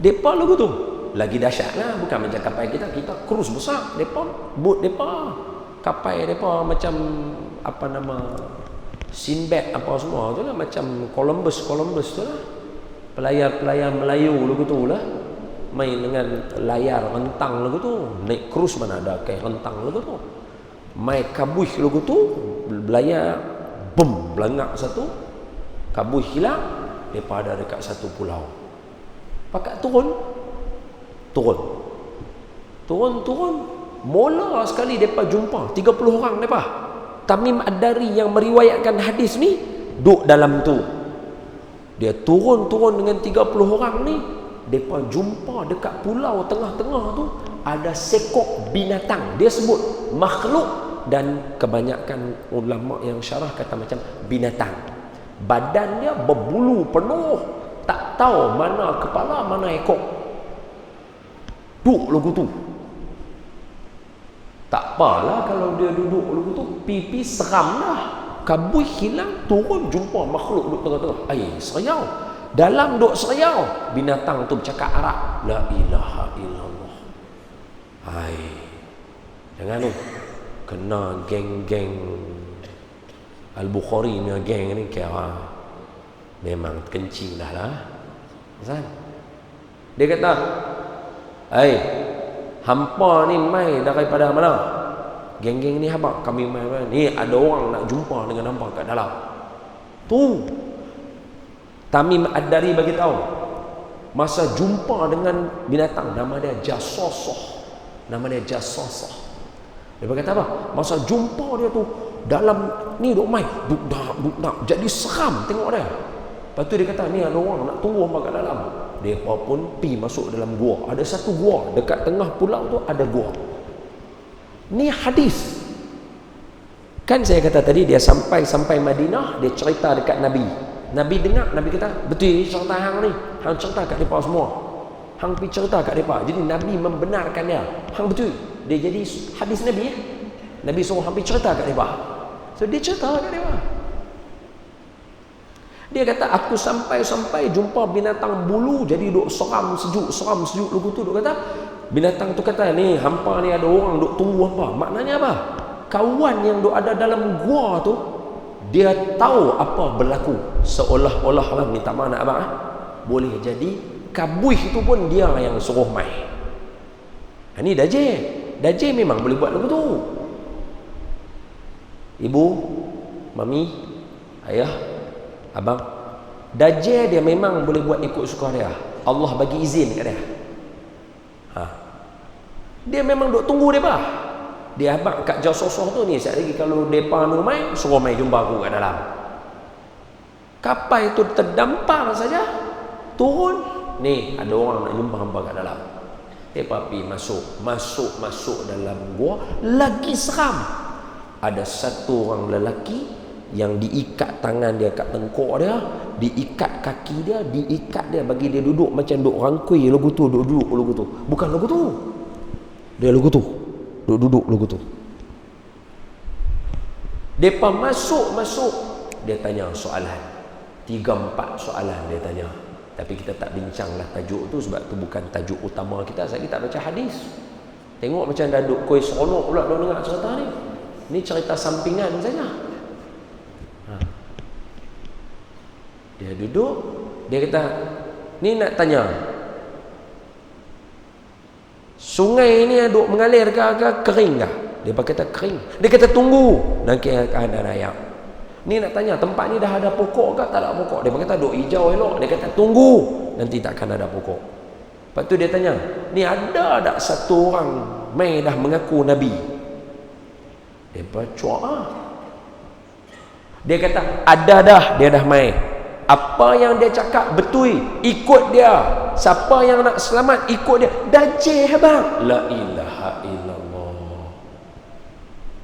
Depa lagu tu lagi dahsyat lah, bukan macam kapal kita cruise besar. Depa boat depa, kapal depa macam apa nama, Sinbad apa semua tu lah, macam Columbus tu lah. Pelayar Melayu lagu tu lah, main dengan layar rentang lagu tu. Naik cruise mana ada kayak rentang lagu tu. Main kabuih lagu tu, belayar bom belangak satu, kabuih hilang, depa ada dekat satu pulau. Pakat turun. Mula sekali depa jumpa 30 orang depa. Tamim Ad-Dari yang meriwayatkan hadis ni duduk dalam tu. Dia turun dengan 30 orang ni, depa jumpa dekat pulau tengah-tengah tu ada sekok binatang. Dia sebut makhluk, dan kebanyakan ulama yang syarah kata macam binatang. Badan dia berbulu penuh, tak tahu mana kepala mana ekor. Duduk lagu tu. Tak apalah kalau dia duduk lagu tu, pipi seram dah. Kabui hilang, turun jumpa makhluk duduk tengah-tengah. Seriau. Dalam duduk seriau, binatang tu bercakap Arab. La ilaha illallah. Jangan tu. Kena geng-geng Al-Bukhari ni, geng ni kira memang kencing dah lah. Dia kata, hampa ni mai daripada mana? Geng-geng ni apa? Kami mai mana? Ni ada orang nak jumpa dengan hampa kat dalam. Tu Tamim Ad-Dari bagi tahu, masa jumpa dengan binatang, nama dia Jasasah. Dia berkata apa? Masa jumpa dia tu dalam ni duk main, duk jadi seram tengok dia. Lepas tu dia kata, ni ada orang nak tunggu hampa kat dalam. Mereka pun pi masuk dalam gua. Ada satu gua dekat tengah pulau tu, ada gua. Ni hadis. Kan saya kata tadi dia sampai Madinah, dia cerita dekat Nabi. Nabi dengar, Nabi kata, betul cerita hang ni. Hang cerita kat depa semua. Hang pi cerita kat depa. Jadi Nabi membenarkan dia. Hang betul. Dia jadi hadis Nabi. Nabi suruh hang pi cerita kat depa. So dia cerita kat depa. Dia kata, aku sampai jumpa binatang bulu, jadi duk seram sejuk lagu tu. Duk kata, binatang tu kata, ni hampa ni ada orang duk tunggu hampa. Maknanya apa? Kawan yang duk ada dalam gua tu, dia tahu apa berlaku. Seolah-olah lah, minta maaf nak abang, boleh jadi kabuih itu pun dia yang suruh mai. Ini Dajjal memang boleh buat lagu tu. Ibu, mami, ayah, abang, Dajjal dia memang boleh buat ikut suka dia. Allah bagi izin kat dia. Dia memang duk tunggu depa. Dia abang kat Jasasah tu ni, sekali lagi kalau depa nu mai, suruh mai jumpa aku kat dalam. Kapal itu terdampar saja, turun, ni ada orang nak jumpa hamba kat dalam. Depa pi masuk dalam gua, lagi seram. Ada satu orang lelaki yang diikat tangan dia kat tengkuk dia, diikat kaki dia, diikat dia, bagi dia duduk macam duk rangkui lagu tu, duduk lagu tu. Bukan lagu tu. Dia lagu tu. Duduk lagu tu. Depa masuk, dia tanya soalan. 3-4 soalan dia tanya. Tapi kita tak bincanglah tajuk tu sebab tu bukan tajuk utama kita. Kita baca hadis. Tengok macam dah duk kuih seronok pula dah dengar cerita ni. Ni cerita sampingan saja. Dia duduk, dia kata, ni nak tanya, sungai ni duk mengalir ke kering ke? Dia kata kering. Dia kata tunggu, nanti akan ada raya. Ni nak tanya, tempat ni dah ada pokok ke tak ada pokok? Dia kata duk hijau elok. Dia kata tunggu, nanti takkan ada pokok. Lepas tu dia tanya, ni ada tak satu orang mai dah mengaku Nabi? Dia cuak. Dia kata ada dah, dia dah mai. Apa yang dia cakap betul, ikut dia. Siapa yang nak selamat, ikut dia. Dajjal bang. La ilaha illallah.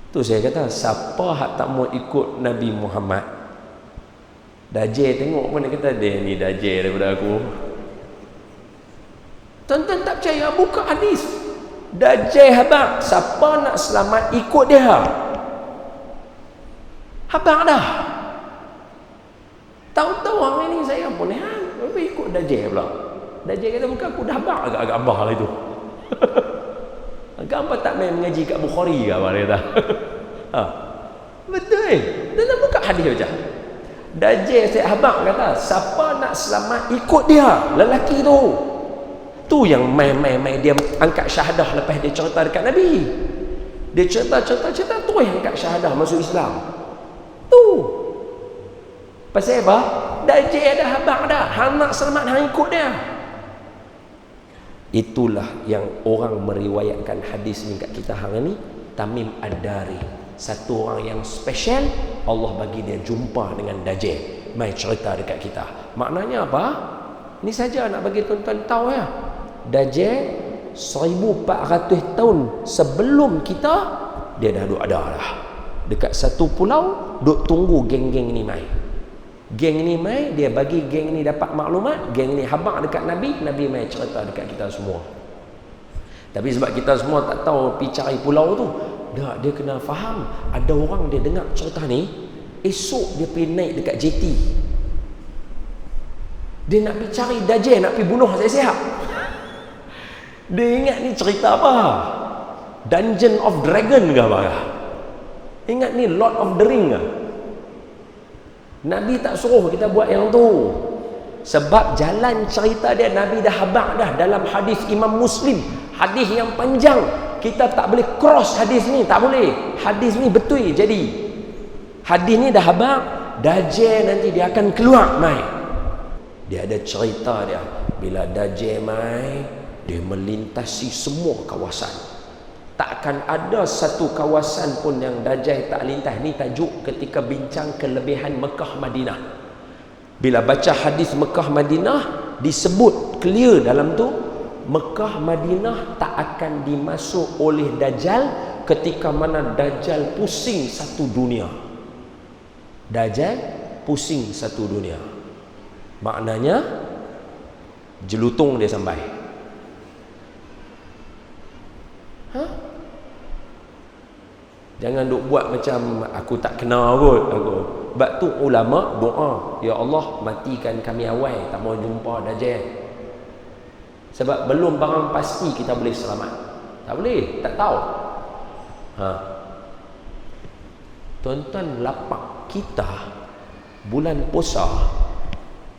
Tu saya kata, siapa hak tak mau ikut Nabi Muhammad? Dajjal tengok pun dia kata, dia ni Dajjal daripada aku. Tuan-tuan tak percaya, buka hadis. Dajjal habaq, siapa nak selamat ikut dia. Habaq dah. Tahu-tahu hari ni saya pun ikut Dajjal pula. Dajjal kata, bukan aku dah habaq agak-agak abah lah itu. Agak apa tak main mengaji kat Bukhari ke apa dia kata. Betul. Dia buka hadis macam. Dajjal saya habaq kata, siapa nak selamat ikut dia, lelaki tu. Tu yang main dia angkat syahadah lepas dia cerita dekat Nabi. Dia cerita tu yang angkat syahadah masuk Islam. Tu. Pasal apa? Dajjal dah habaq dah. Hang nak selamat hang ikut dia. Itulah yang orang meriwayatkan hadis ni kat kita hari ni. Tamim Ad-Dari, satu orang yang special. Allah bagi dia jumpa dengan Dajjal, mai cerita dekat kita. Maknanya apa? Ni saja nak bagi tuan-tuan tahu ya. Dajjal 1400 tahun sebelum kita, dia dah duk ada dah. Dekat satu pulau duk tunggu geng-geng ni mai. Geng ni mai, dia bagi geng ni dapat maklumat, geng ni habaq dekat Nabi, Nabi mai cerita dekat kita semua. Tapi sebab kita semua tak tahu pergi cari pulau tu, dah dia kena faham, ada orang dia dengar cerita ni, esok dia pergi naik dekat JT. Dia nak pergi cari Dajjal, nak pergi bunuh siap-siap. Dia ingat ni cerita apa? Dungeon of Dragon ke apa? Ingat ni Lord of the Ring ke? Nabi tak suruh kita buat yang tu. Sebab jalan cerita dia, Nabi dah habaq dah dalam hadis Imam Muslim, hadis yang panjang. Kita tak boleh cross hadis ni, tak boleh. Hadis ni betul jadi. Hadis ni dah habaq, Dajjal nanti dia akan keluar mai. Dia ada cerita dia. Bila Dajjal mai, dia melintasi semua kawasan. Takkan ada satu kawasan pun yang Dajjal tak lintas. Ni tajuk ketika bincang kelebihan Mekah Madinah. Bila baca hadis Mekah Madinah, disebut clear dalam tu, Mekah Madinah tak akan dimasuk oleh Dajjal ketika mana Dajjal pusing satu dunia. Dajjal pusing satu dunia. Maknanya jelutung dia sampai. Jangan duk buat macam aku tak kenal kot aku. Sebab tu ulama doa, ya Allah matikan kami awal, tak mau jumpa Dajjal. Sebab belum barang pasti kita boleh selamat. Tak boleh, tak tahu. Tuan-tuan, lapak kita bulan puasa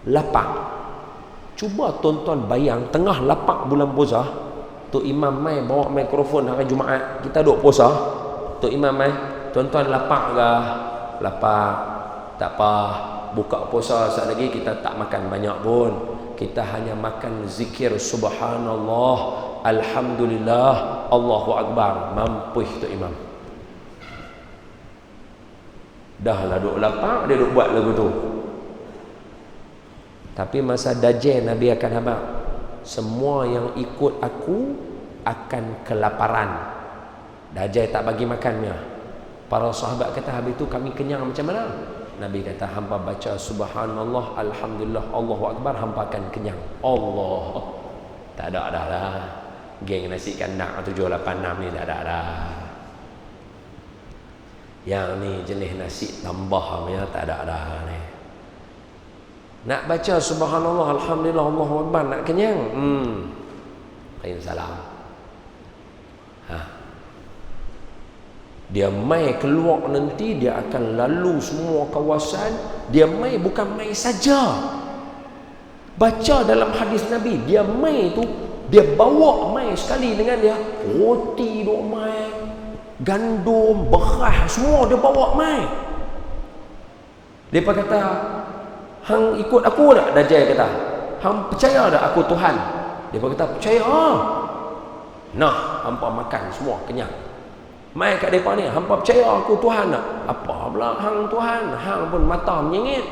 lapak. Cuba tuan-tuan bayang tengah lapak bulan puasa, Tok Imam mai bawa mikrofon hari Jumaat, kita duk puasa. Tok Imam mai, tuan-tuan lapak ke? Lapak. Tak apa, buka puasa sekejap lagi kita tak makan banyak pun. Kita hanya makan zikir subhanallah, alhamdulillah, Allahu Akbar. Mampu Tok Imam. Dah lah duk lapak, dia duk buat lagu tu. Tapi masa Dajjal Nabi akan habaq, semua yang ikut aku akan kelaparan. Dajjal tak bagi makannya. Para sahabat kata, habis tu kami kenyang macam mana? Nabi kata, hampa baca subhanallah, alhamdulillah, Allahu Akbar, hampa akan kenyang. Allah. Tak ada dah lah. Geng nasi kandang 786 ni tak ada dah. Yang ni jenis nasi tambah punya tak ada dah ni. Nak baca subhanallah, alhamdulillah, Allahu Akbar, nak kenyang. Lain salah. Dia mai keluar nanti, dia akan lalu semua kawasan. Dia mai bukan mai saja. Baca dalam hadis Nabi, dia mai tu, dia bawa mai sekali dengan dia. Roti duk mai, gandum, beras, semua dia bawa mai. Dia kata, hang ikut aku tak? Dajjal kata, hang percaya tak aku Tuhan? Dia kata, percaya. Nah, hampa makan semua kenyang. Mai kat depan ni, hampa percaya aku Tuhan tak? Apa pula hang Tuhan? Hang pun mata menyengit.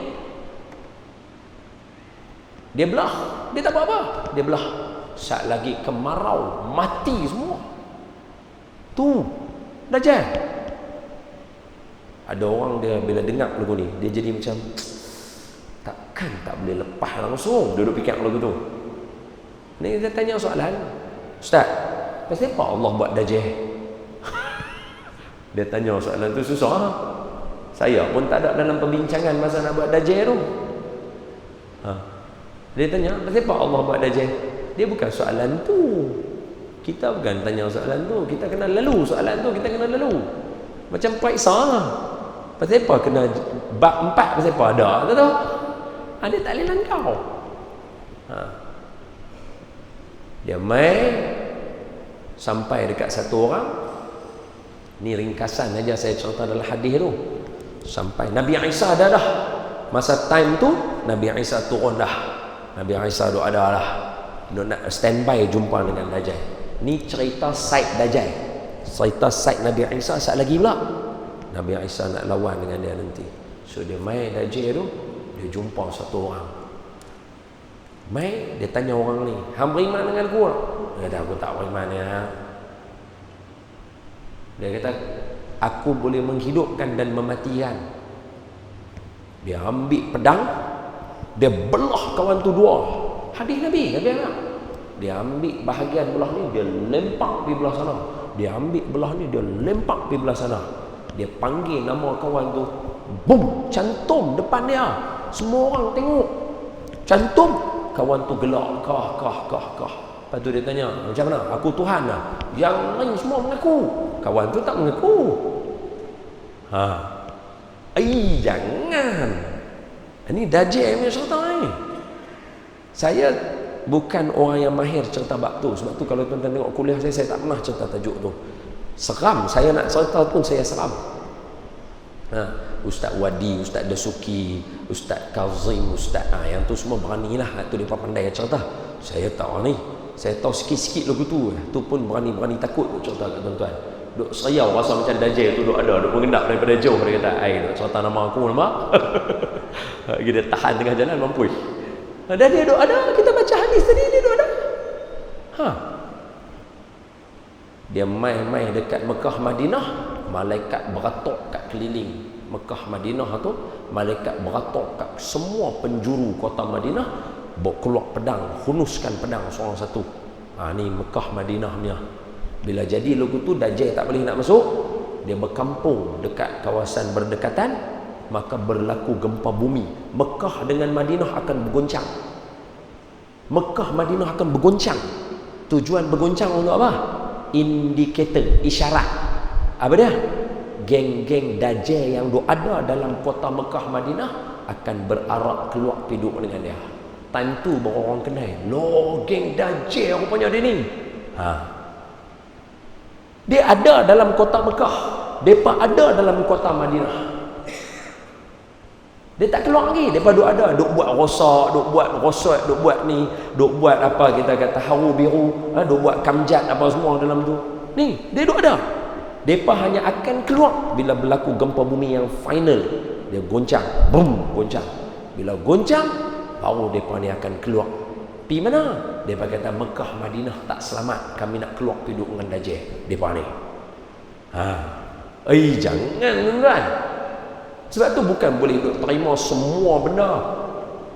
Dia belah. Dia tak buat apa. Dia belah. Saat lagi kemarau, mati semua. Tu Dajjal. Ada orang dia bila dengar lagu ni, dia jadi macam takkan tak boleh lepas langsung duduk fikir lagu tu. Ni dia tanya soalan, Ustaz, pasal apa Allah buat dajjal? Dia tanya soalan tu susah. Saya pun tak ada dalam perbincangan masa nak buat dajjal tu. Dia tanya, pasal apa Allah buat dajjal? Dia bukan soalan tu. Kita bukan tanya soalan tu, kita kena lalu soalan tu, kita kena lalu. Macam periksa lah. Pasal apa kena bab 4, pasal apa ada? Tahu? Dia tak boleh langkau. Dia main sampai dekat satu orang. Ni ringkasan aja saya cerita dalam hadis tu. Sampai Nabi Isa dah. Masa time tu Nabi Isa turun dah. Nabi Isa tu ada dah. Nak standby jumpa dengan Dajjal. Ni cerita side Dajjal. Cerita side Nabi Isa saat lagi pula. Nabi Isa nak lawan dengan dia nanti. So dia main Dajjal tu, dia jumpa satu orang. Mai dia tanya orang ni, "Hang beriman dengan aku?" Dia kata, "Aku tak beriman ya." Dia kata, "Aku boleh menghidupkan dan mematikan." Dia ambil pedang, dia belah kawan tu dua. Hadis Nabi apa? Dia ambil bahagian belah ni, dia lempak pergi belah sana. Dia ambil belah ni, dia lempak pergi belah sana. Dia panggil nama kawan tu, bum, cantum depan dia. Semua orang tengok. Cantum. Kawan tu gelak, kah. Lepas tu dia tanya, "Macam mana? Aku Tuhan lah." Yang lain semua mengaku. Kawan tu tak mengaku. Jangan. Ini Dajjal punya cerita ni. Saya bukan orang yang mahir cerita bab tu. Sebab tu kalau tuan-tuan tengok kuliah saya tak pernah cerita tajuk tu. Seram. Saya nak cerita pun saya seram. Ustaz Wadi, Ustaz Dasuki, Ustaz Kazim, Ustaz yang tu semua beranilah. Tu dia pandai cerita. Saya tahu ni. Saya tahu sikit-sikit lagu tu. Tu pun berani takut tu cerita kat tuan-tuan. Duk seriau rasa macam Dajjal tu duk ada, duk mengendap daripada jauh. Dia kata, duk cerita nama aku, nampak? Dia tahan tengah jalan mampu. Dan dia duk ada, kita baca hadis tadi, dia duk ada. Dia main-main dekat Mekah Madinah, malaikat beratuk kat keliling Mekah Madinah tu, malaikat beratuk kat semua penjuru kota Madinah, bawa keluar pedang, hunuskan pedang seorang satu. Ni Mekah Madinah punya. Bila jadi lagu tu, Dajjal tak boleh nak masuk. Dia berkampung dekat kawasan berdekatan, maka berlaku gempa bumi. Mekah dengan Madinah akan bergoncang. Mekah Madinah akan bergoncang. Tujuan bergoncang untuk apa? Indikator, isyarat. Apa dia? Geng-geng Dajjal yang ada dalam kota Mekah Madinah akan berarak keluar hidup dengan dia. Time tu baru orang kenal, loh, geng Dajjal rupanya dia ni. Dia ada dalam kota Mekah, depa ada dalam kota Madinah. Dia tak keluar lagi. Depa duk ada, duk buat rosak, duk buat rosot, duk buat ni, duk buat apa kita kata haru biru, duk buat kamjat apa semua dalam tu. Ni, dia duk ada. Depa hanya akan keluar bila berlaku gempa bumi yang final. Dia goncang, bum, goncang. Bila goncang, baru depa ni akan keluar. Pi mana? Depa kata Mekah Madinah tak selamat, kami nak keluar pergi duduk dengan Dajjal. Depa ni. Jangan tuan. Sebab tu bukan boleh duk terima semua benda.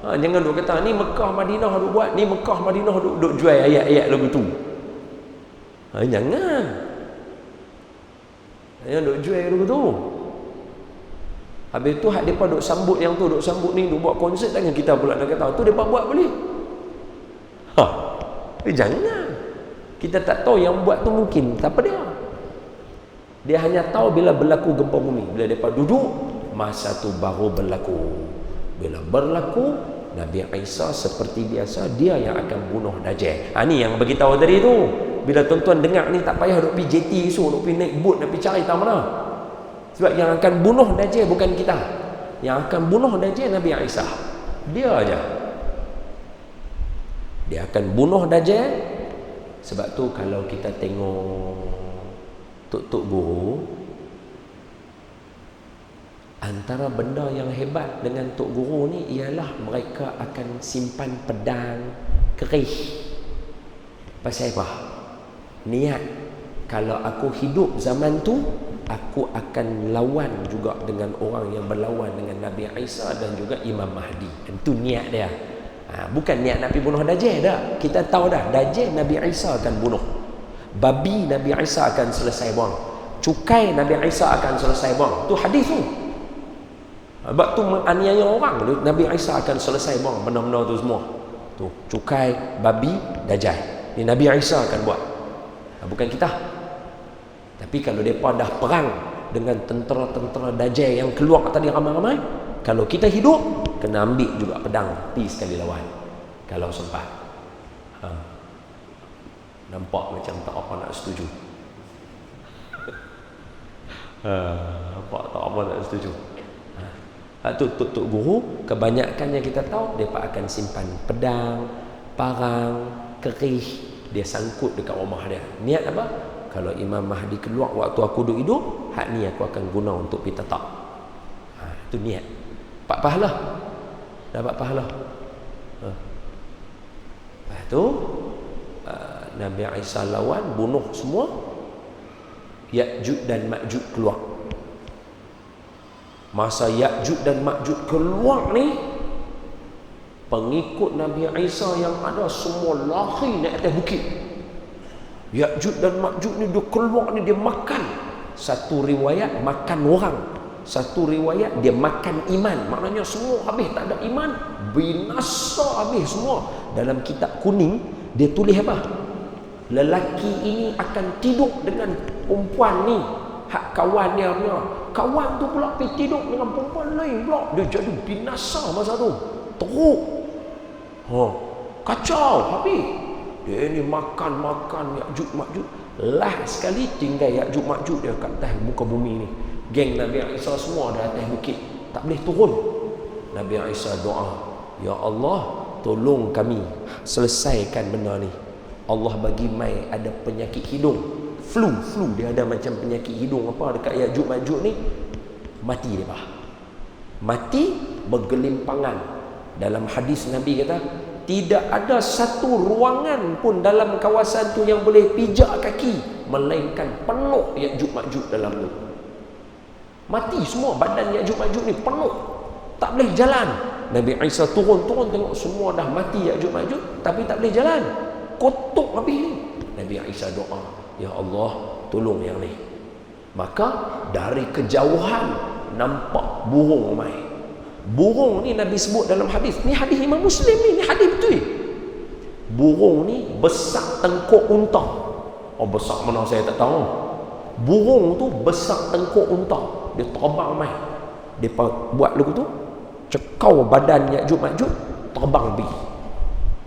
Jangan duk kata ni Mekah Madinah duk buat, ni Mekah Madinah duk jual ayat-ayat lagu tu. Jangan. Jangan duk jual lagu tu. Habis tu hak depa duk sambut yang tu, duk sambut ni, duk buat konsert, jangan kita pula nak kata tu depa buat boleh. Jangan. Kita tak tahu yang buat tu mungkin siapa dia. Dia hanya tahu bila berlaku gempa bumi. Bila mereka duduk, masa tu baru berlaku. Bila berlaku, Nabi Isa seperti biasa, dia yang akan bunuh Dajjal. Ni yang beritahu tadi tu. Bila tuan-tuan dengar ni, tak payah duk pergi JT esok, duk pergi naik boat, nak pergi cari tahu mana. Sebab yang akan bunuh Dajjal bukan kita. Yang akan bunuh Dajjal Nabi Isa. Dia aja. Dia akan bunuh Dajjal. Sebab tu kalau kita tengok tok-tok guru, antara benda yang hebat dengan tok guru ni ialah mereka akan simpan pedang kerih. Pasal apa? Niat, kalau aku hidup zaman tu, aku akan lawan juga dengan orang yang berlawan dengan Nabi Isa dan juga Imam Mahdi. Itu niat dia. Bukan niat Nabi bunuh Dajjal dah. Kita tahu dah, Dajjal Nabi Isa akan bunuh. Babi Nabi Isa akan selesai buang. Cukai Nabi Isa akan selesai buang. Tu hadis tu. Sebab tu menganiaya orang, Nabi Isa akan selesai buang benda-benda tu semua. Tu cukai, babi, Dajjal. Ni Nabi Isa akan buat. Bukan kita. Tapi kalau mereka dah perang dengan tentera-tentera Dajjal yang keluar tadi ramai-ramai, kalau kita hidup, kena ambil juga pedang, pergi sekali lawan kalau sempat. Nampak macam tak apa nak setuju. Nampak tak apa nak setuju. Tok guru, kebanyakannya kita tahu mereka akan simpan pedang, parang, kerih, dia sangkut dekat rumah dia. Niat apa? Kalau Imam Mahdi keluar waktu aku duduk hidup, hak ni aku akan guna untuk pergi tetap. Itu niat. Dapat pahala. Dapat pahala. Lepas tu Nabi Isa lawan, bunuh semua. Ya'juj dan Ma'juj keluar. Masa Ya'juj dan Ma'juj keluar ni, pengikut Nabi Isa yang ada semua lari naik atas bukit. Ya'juj dan Ma'juj ni dia keluar ni, dia makan. Satu riwayat makan orang, satu riwayat dia makan iman. Maknanya semua habis, tak ada iman, binasa habis semua. Dalam kitab kuning dia tulis apa? Lelaki ini akan tidur dengan perempuan ni, hak kawannya punya. Kawan tu pula pergi tidur dengan perempuan lain pula. Dia jadi binasa masa tu. Teruk. Kacau habis. Dia ni makan Ya'juj Ma'juj. Lah sekali tinggal Ya'juj Ma'juj dia kat atas muka bumi ni. Geng Nabi Isa semua ada atas bukit, tak boleh turun. Nabi Isa doa, ya Allah, tolong kami selesaikan benda ni. Allah bagi mai ada penyakit hidung, flu dia ada macam penyakit hidung apa dekat Ya'juj Ma'juj ni. Mati dia mati bergelimpangan. Dalam hadis Nabi kata, tidak ada satu ruangan pun dalam kawasan tu yang boleh pijak kaki, melainkan penuh Ya'juj Ma'juj dalam tu. Mati semua, badan Ya'juj Ma'juj ni penuh, tak boleh jalan. Nabi Isa turun tengok semua dah mati Ya'juj Ma'juj, tapi tak boleh jalan, kotok habis ni. Nabi Isa doa, ya Allah, tolong yang ni. Maka dari kejauhan nampak burung mai. Burung ni Nabi sebut dalam hadis. Ni hadis Imam Muslim ni hadis betul. Burung ni besar tengkuk unta. Besar mana saya tak tahu. Burung tu besar tengkuk unta. Dia terbang mai. Dia buat lagu tu, cekau badan Ya'juj Ma'juj, terbang pergi.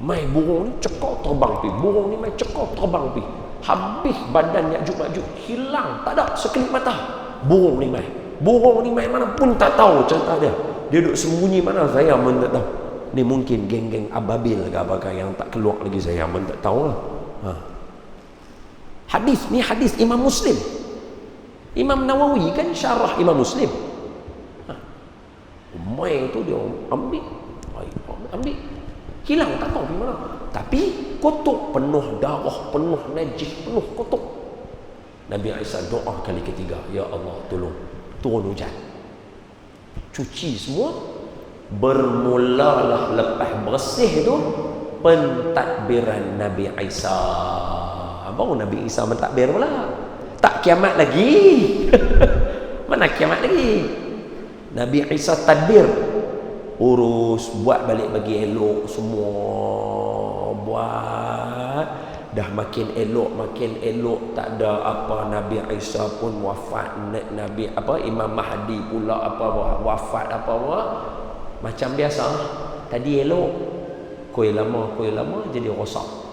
Mai burung ni cekau terbang pergi. Burung ni mai cekau terbang pergi. Habis badan Ya'juj Ma'juj hilang, tak ada sekelip mata. Burung ni mai mana pun tak tahu cerita dia. Dia duduk sembunyi mana, saya pun tak tahu. Ni mungkin geng-geng ababil ke apakah yang tak keluar lagi, saya pun tak tahu lah. Hadis ni hadis Imam Muslim. Imam Nawawi kan syarah Imam Muslim. Mai tu dia ambil hilang, tak tahu di mana. Tapi kotok, penuh darah, penuh najis, penuh kotok. Nabi Isa doa kali ketiga, ya Allah, tolong turun hujan, cuci semua. Bermulalah lepas bersih tu pentadbiran Nabi Isa. Baru Nabi Isa mentadbir pula. Tak kiamat lagi. Mana kiamat lagi? Nabi Isa tadbir, urus, buat balik bagi elok semua, buat dah makin elok, tak ada apa. Nabi Isa pun wafat, Nabi Imam Mahdi pula wafat macam biasa. Tadi elok, kuih lama jadi rosak.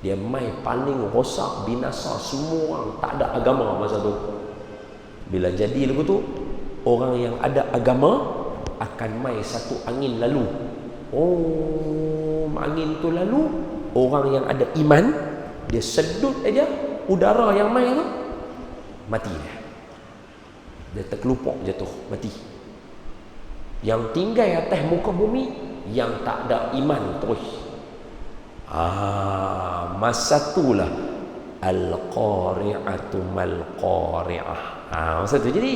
Dia mai paling rosak, binasa semua orang, tak ada agama masa tu. Bila jadi lagu tu, orang yang ada agama akan mai satu angin lalu. Angin tu lalu, orang yang ada iman, dia sedut aja udara yang mai tu, mati dia terkelupuk, jatuh, mati. Yang tinggal atas muka bumi yang tak ada iman terus. Masa itulah Al-qari'atu mal-qari'ah. Maksud tu jadi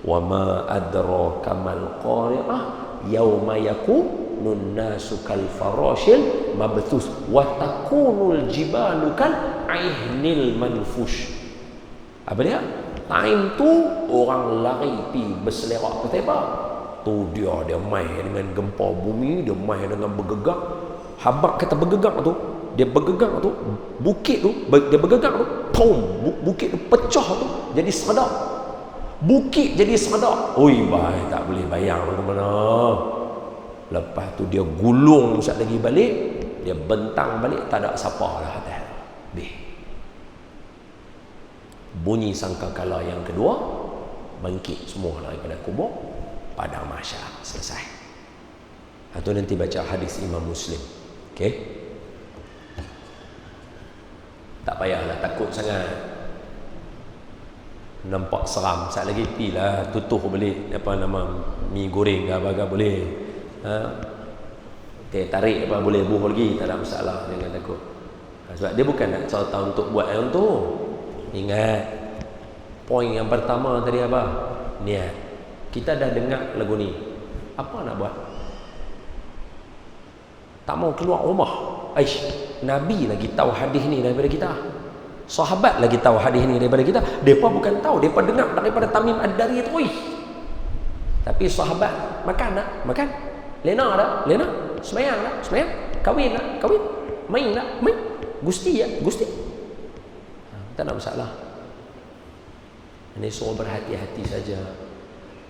wa ma adraka mal-qari'ah yauma yakunun nasu kal farashil mabthus wa takunul jibalu kal aihnil manfush. Apa dia? Time tu orang lari pi berselerak ke tebak. Tu dia main dengan gempa bumi, dia main dengan bergegak. Habaq kata bergegak tu, dia bergegak tu, bukit tu, dia bergegak tu, boom, bukit tu pecah tu, jadi seredak. Bukit jadi seredak. Oi, baik tak boleh bayang ke mana. Lepas tu dia gulung sat lagi balik, dia bentang balik, tak ada siapa dah atas. Bunyi sangkakala yang kedua, bangkit semua daripada kubur, padang mahsyar, selesai. Atau nanti baca hadis Imam Muslim. Okey? Tak payahlah takut sangat. Nampak seram, sat lagi pilah tutuh balik apa nama mi goreng ke apa boleh. Teh tarik apa boleh buh lagi, tak ada masalah, jangan takut. Sebab dia bukan nak cerita untuk buat yang tu. Ingat poin yang pertama tadi apa? Niat. Kita dah dengar lagu ni. Apa nak buat? Tak mau keluar rumah. Aish, Nabi lagi tahu hadis ni daripada kita. Sahabat lagi tahu hadis ni daripada kita. Depa bukan tahu, depa dengar daripada Tamim Ad-Dari tu. Tapi sahabat makan tak? Makan. Lena tak? Lena. Semayang tak? Semayang. Kahwin tak? Kahwin. Main tak? Main. Gusti tak? Gusti. Tak ada masalah. Ini suruh berhati-hati saja.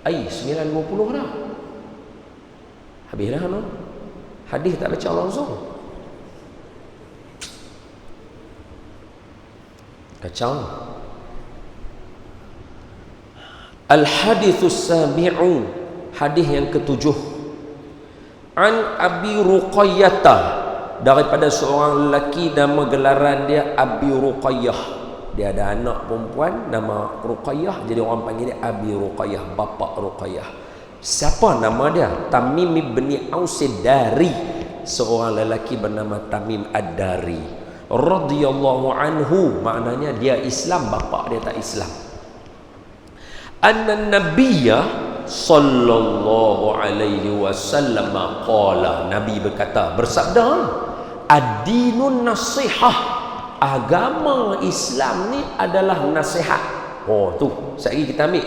9.50 dah. Habis dah no? Hadis tak baca langsung. Kacau. Al-hadithus sabi'u, hadis yang ketujuh. An Abi Ruqayyah, daripada seorang lelaki nama gelaran dia Abi Ruqayyah. Dia ada anak perempuan nama Ruqayyah, jadi orang panggil dia Abi Ruqayyah, bapa Ruqayyah. Siapa nama dia? Tamim bin Aus Ad-Dari, seorang lelaki bernama Tamim Ad-Dari radhiyallahu anhu, maknanya dia Islam, bapa dia tak Islam. Anna Nabiyya sallallahu alaihi wasallam qala, Nabi berkata, bersabda, ad-dinun nasihah, agama Islam ni adalah nasihat. Oh tu, sekali kita ambil.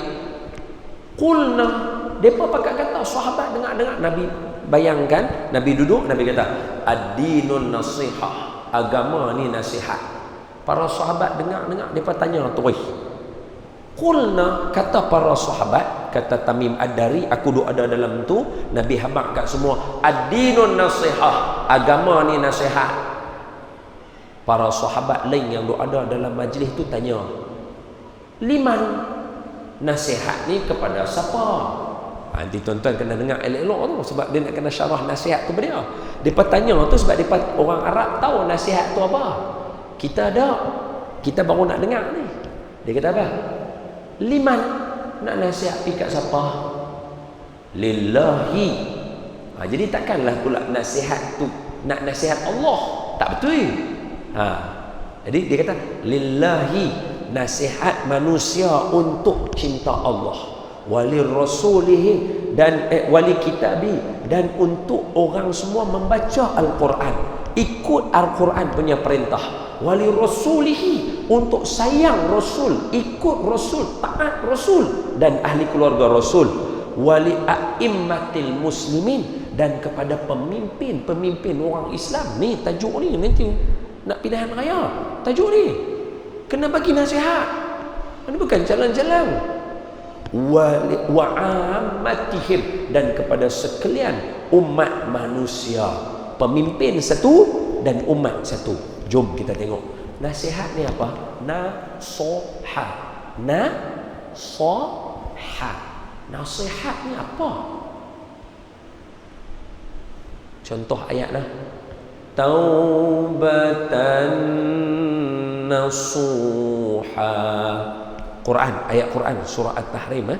Qulna, depa pakat kata, sahabat dengar-dengar, Nabi bayangkan, Nabi duduk, Nabi kata, ad-dinun nasihah, agama ni nasihat. Para sahabat dengar-dengar, depa tanya tu, qulna, kata para sahabat, kata Tamim Ad-Dari, aku duk ada dalam tu, Nabi habaq kat semua, ad-dinun nasihah, agama ni nasihat. Para sahabat lain yang duk ada dalam majlis tu tanya, liman, nasihat ni kepada siapa? Nanti tuan-tuan kena dengar elok-elok tu, sebab dia nak kena syarah nasihat tu pada dia. Depa tanya tu sebab depa orang Arab tahu nasihat tu apa. Kita ada, kita baru nak dengar ni. Dia kata apa? Liman, nak nasihat pi kat siapa? Lillahi. Jadi takkanlah pula nasihat tu nak nasihat Allah, tak betul. Jadi dia kata lillahi, nasihat manusia untuk cinta Allah, wali rasulihi, dan wali kitabi, dan untuk orang semua membaca Al-Quran, ikut Al-Quran punya perintah, wali rasulihi, untuk sayang Rasul, ikut Rasul, taat Rasul, dan ahli keluarga Rasul, wali a'immatil muslimin, dan kepada pemimpin orang Islam. Ni tajuk ni nanti nak pilihan raya, tajuk ni kena bagi nasihat. Ini bukan jalan-jalan. Wa ammatihim, dan kepada sekalian umat manusia, pemimpin satu dan umat satu. Jom kita tengok nasihat ni apa. Nasoha. Nasihat ni apa? Contoh ayat lah. Taubatan nasuha. Quran, ayat Quran surah At-Tahrim,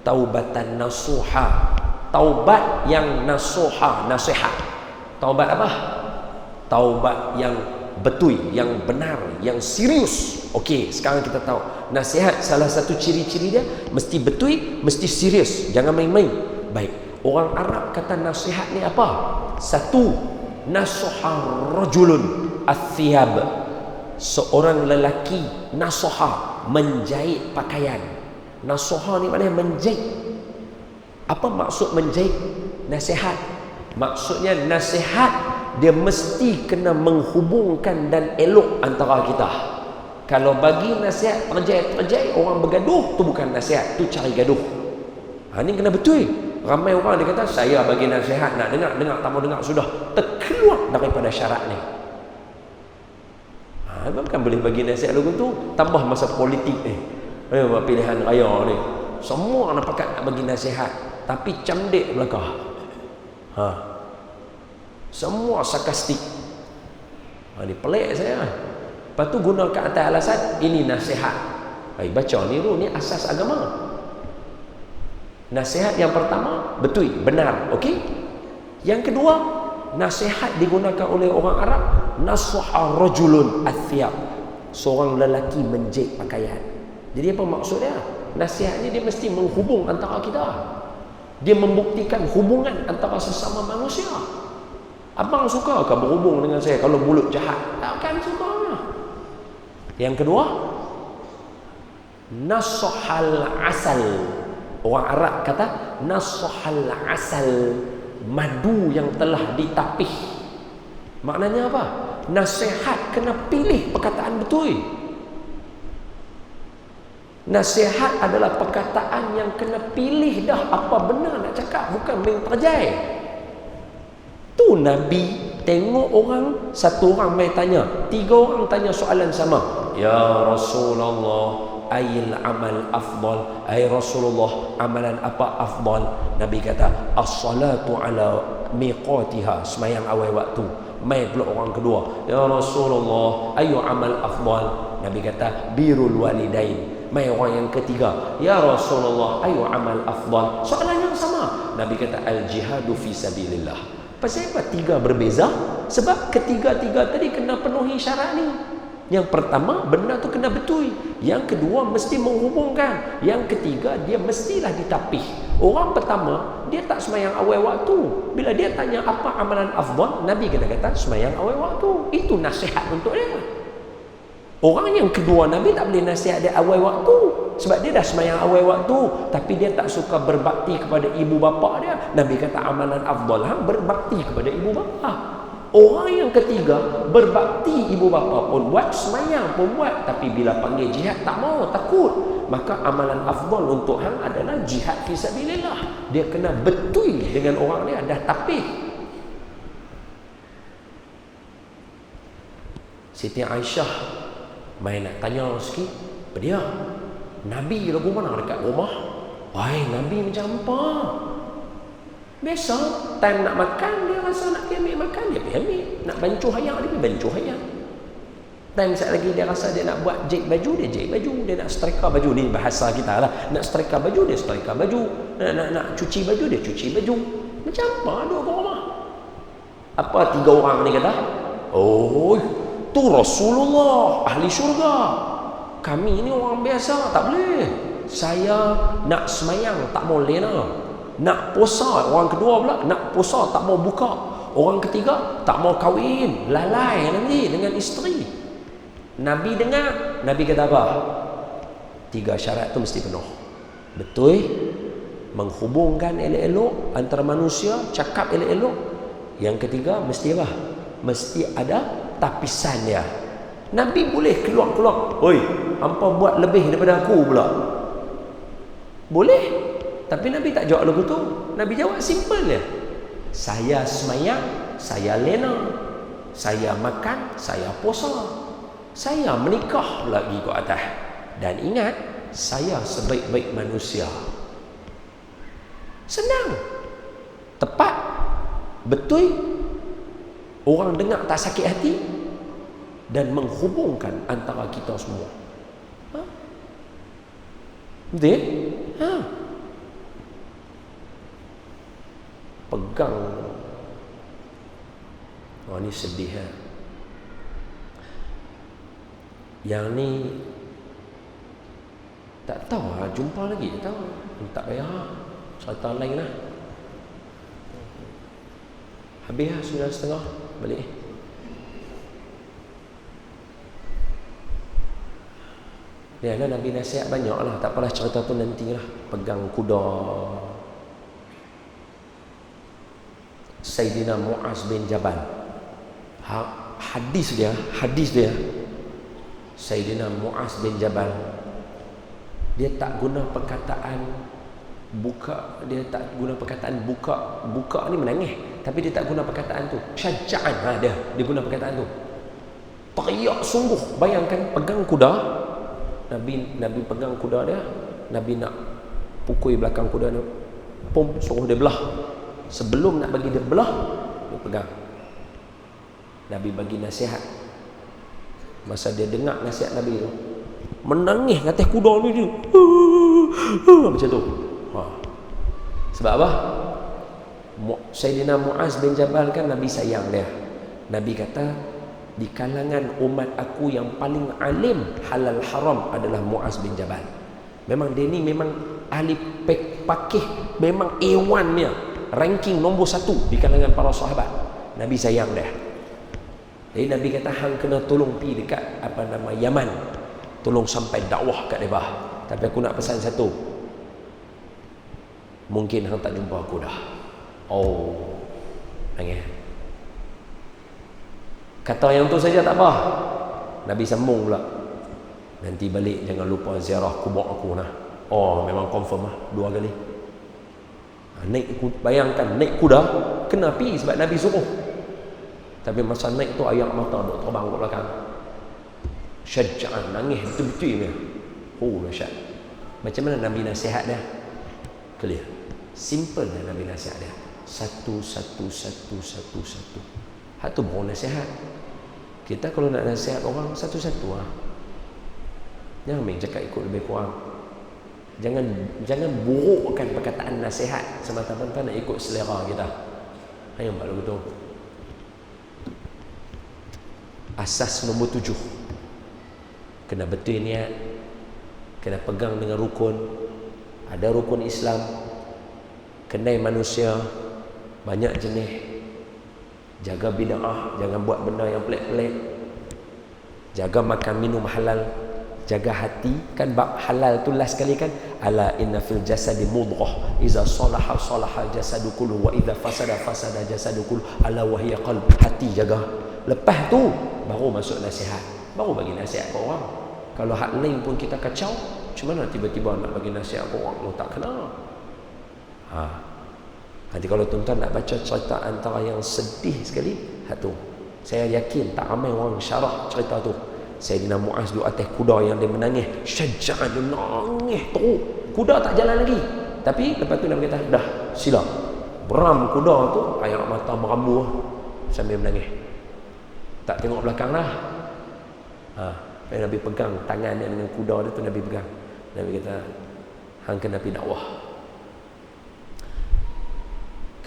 taubatan nasuha, taubat yang nasuha, nasihat. Taubat apa? Taubat yang betul, yang benar, yang serius. Okey, sekarang kita tahu nasihat salah satu ciri-ciri dia mesti betul, mesti serius, jangan main-main. Baik, orang Arab kata nasihat ni apa? Satu, nasuha rajulun athiyab, seorang lelaki nasuha, menjahit pakaian. Nasuha ni maknanya menjahit. Apa maksud menjahit? Nasihat. Maksudnya nasihat dia mesti kena menghubungkan dan elok antara kita. Kalau bagi nasihat terjai-terjai orang bergaduh, tu bukan nasihat, tu cari gaduh. Ni kena betul. Ramai orang dia kata saya bagi nasihat, nak dengar tak mau dengar, sudah terkeluar daripada syarat ni. Bukan boleh bagi nasihat lagu tu, tambah masa politik ni. Pilihan raya ni. Semua nak pakat nak bagi nasihat, tapi camdik belakang. Semua sarkastik. Ni pelik saya. Lepas tu guna ke atas alasan ini nasihat. Baca ni ni asas agama. Nasihat yang pertama betul, benar, okey. Yang kedua, nasihat digunakan oleh orang Arab, nasuha rajulun athiyab, seorang lelaki menjahit pakaian. Jadi apa maksud dia? Nasihat ni dia mesti menghubung antara kita. Dia membuktikan hubungan antara sesama manusia. Abang suka ke berhubung dengan saya kalau mulut jahat? Takkan suka. Yang kedua, nasuhal asal. Orang Arab kata nasuhal asal, madu yang telah ditapih. Maknanya apa? Nasihat kena pilih perkataan betul. Nasihat adalah perkataan yang kena pilih dah apa benar nak cakap, bukan main terjai. Tu Nabi tengok orang, satu orang mai tanya, tiga orang tanya soalan sama. Ya Rasulullah, ayil amal afdal, ay Rasulullah, amalan apa afdal? Nabi kata as-salatu ala miqatiha, semayang awal waktu. Mai pula orang kedua, ya Rasulullah, ayu amal afdal? Nabi kata birrul walidain. Mai orang yang ketiga, ya Rasulullah, ayu amal afdal? Soalan yang sama. Nabi kata al jihadu fi sabilillah. Pasal apa tiga berbeza? Sebab ketiga-tiga tadi kena penuhi syarat ni. Yang pertama, benda tu kena betul. Yang kedua, mesti menghubungkan. Yang ketiga, dia mestilah ditapih. Orang pertama, dia tak semayang awal waktu. Bila dia tanya apa amalan afdal, Nabi kena kata semayang awal waktu. Itu nasihat untuk dia. Orang yang kedua, Nabi tak boleh nasihat dia awal waktu. Sebab dia dah semayang awal waktu, tapi dia tak suka berbakti kepada ibu bapa dia. Nabi kata amalan afdal berbakti kepada ibu bapa. Orang yang ketiga, berbakti ibu bapa pun buat, semayang pun buat, tapi bila panggil jihad tak mau, takut. Maka amalan afdal untuk hang adalah jihad fisabilillah. Dia kena betul dengan orang dia, dah tapih. Siti Aisyah main nak tanya sikit, apa dia? Nabi lagu mana dekat rumah? Wahai Nabi macam apa? Biasa, time nak makan, dia rasa nak pergi ambil makan, dia pergi ambil. Nak bancuh hayang, dia pergi bancuh hayang. Time sekali lagi dia rasa dia nak buat jahit baju, dia jahit baju. Dia nak setrika baju, ni bahasa kita lah. Nak setrika baju, dia setrika baju. Nak cuci baju, dia cuci baju. Macam apa dua orang rumah? Apa tiga orang ni kata? Oh, tu Rasulullah, ahli syurga. Kami ni orang biasa, tak boleh. Saya nak semayang, tak mau lena. Nak puasa, orang kedua pula nak puasa, tak mau buka. Orang ketiga tak mau kahwin, lalai nanti dengan isteri. Nabi dengar, Nabi kata apa? Tiga syarat tu mesti penuh. Betul, menghubungkan elok-elok antara manusia, cakap elok-elok. Yang ketiga mesti apa? Mesti ada tapisan dia. Nabi boleh keluar-keluar, oi, hampa buat lebih daripada aku pula. Boleh. Tapi Nabi tak jawab lagu tu. Nabi jawab simple je. Saya semayang, saya lena. Saya makan, saya puasa. Saya menikah lagi ke atas. Dan ingat, saya sebaik-baik manusia. Senang. Tepat. Betul. Orang dengar tak sakit hati. Dan menghubungkan antara kita semua. Betul? Pegang. Ini sedih. Yang ni tak tahu lah, jumpa lagi tak tahu. Tak payah, cerita lain lah. Habis lah 9:30 balik. Ya lah, Nabi nasihat banyak lah. Tak apalah, cerita tu nantilah. Pegang kuda Sayyidina Mu'az bin Jabal. Hadis dia Sayyidina Mu'az bin Jabal, dia tak guna perkataan buka. Dia tak guna perkataan buka ni menangis, tapi dia tak guna perkataan tu. Syaja'an, dia guna perkataan tu. Teriak sungguh. Bayangkan, pegang kuda. Nabi pegang kuda dia. Nabi nak pukul belakang kuda dia, pum, suruh dia belah. Sebelum nak bagi dia belah, dia pegang. Nabi bagi nasihat. Masa dia dengar nasihat Nabi tu, menangis atas kuda ni dia. Macam tu. Sebab apa? Sayyidina Mu'az bin Jabal kan Nabi sayang dia. Nabi kata, di kalangan umat aku yang paling alim halal haram adalah Mu'az bin Jabal. Memang dia ni memang ahli pakih, memang A1 dia, ranking nombor 1 di kalangan para sahabat. Nabi sayang dia. Jadi Nabi kata, hang kena tolong pi dekat Yaman, tolong sampai dakwah kat mereka. Tapi aku nak pesan satu, mungkin hang tak jumpa aku dah. Nangis. Kata yang tu saja tak apa. Nabi sambung pula, nanti balik jangan lupa ziarah kubur aku nah. Memang confirm lah 2 kali. Bayangkan naik kuda, kena pi sebab Nabi suruh. Tapi masa naik tu air mata duk terbang ke belakang. Syaja'an, nangis betul-betul dia. Dahsyat. Macam mana Nabi nasihat dia? Clear. Simple lah Nabi nasihat dia. Satu. Hak tu baru nasihat. Kita kalau nak nasihat orang, satu-satu lah. Jangan main cakap ikut lebih kurang. Jangan burukkan perkataan nasihat semata-mata nak ikut selera kita. Yang baru betul. Asas nombor 7, kena betul niat, kena pegang dengan rukun. Ada rukun Islam, kenal manusia banyak jenis, jaga bid'ah, jangan buat benda yang pelik-pelik, jaga makan minum halal, jaga hati. Kan bab halal tu last kali kan, ala inna fil jasadi mudghah iza salaha salaha jasadu kullu wa idza fasada fasada jasadu kullu ala wa hiya qalb. Hati jaga. Lepas tu baru masuk nasihat, baru bagi nasihat ke orang. Kalau hak lain pun kita kacau, macam mana tiba-tiba nak bagi nasihat ke orang? Tak kena. Nanti kalau tuan-tuan nak baca cerita antara yang sedih sekali, hak tu saya yakin tak ramai orang syarah cerita tu. Sayyidina Mu'az duduk atas kuda yang dia menangis. Syaja'an, dia nangis teruk. Kuda tak jalan lagi. Tapi lepas tu Nabi kata, dah sila. Beram kuda tu, air mata merambur sambil menangis. Tak tengok belakang lah. Nabi pegang tangan dia dengan kuda dia tu, Nabi pegang. Nabi kata, hang kena pergi dakwah.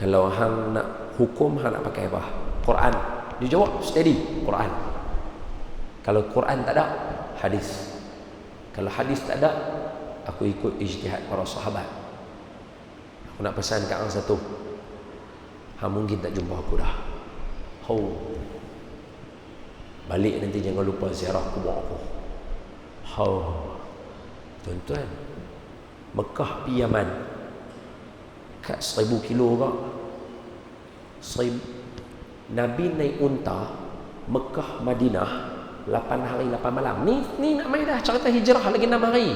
Kalau hang nak hukum, hang nak pakai apa? Quran. Dia jawab steady, Quran. Kalau Quran tak ada, hadis. Kalau hadis tak ada, aku ikut ijtihad para sahabat. Aku nak pesan kat hang satu, hang mungkin tak jumpa aku dah. Balik nanti jangan lupa ziarah kubur aku. Tuan-tuan, Mekah pi Yaman kat 1000 kilo ke? Nabi naik unta Mekah Madinah 8 hari 8 malam. Ni nak main dah cerita hijrah lagi 6 hari.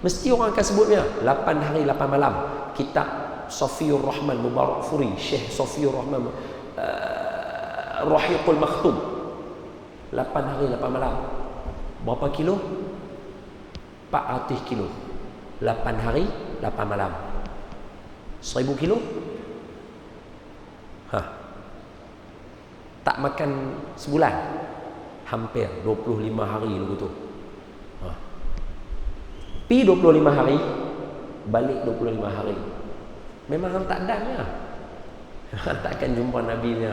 Mesti orang akan sebutnya 8 hari 8 malam. Kitab Safiur Rahman Mubarak Furi, Syekh Safiur Rahman Rahiqul Maktum. 8 hari 8 malam. Berapa kilo? 400 kilo. 8 hari 8 malam. 1000 kilo? Tak makan sebulan. Hampir 25 hari lagu tu. Pi 25 hari, balik 25 hari. Memang hang tak dannya. Hang takkan jumpa Nabi nya.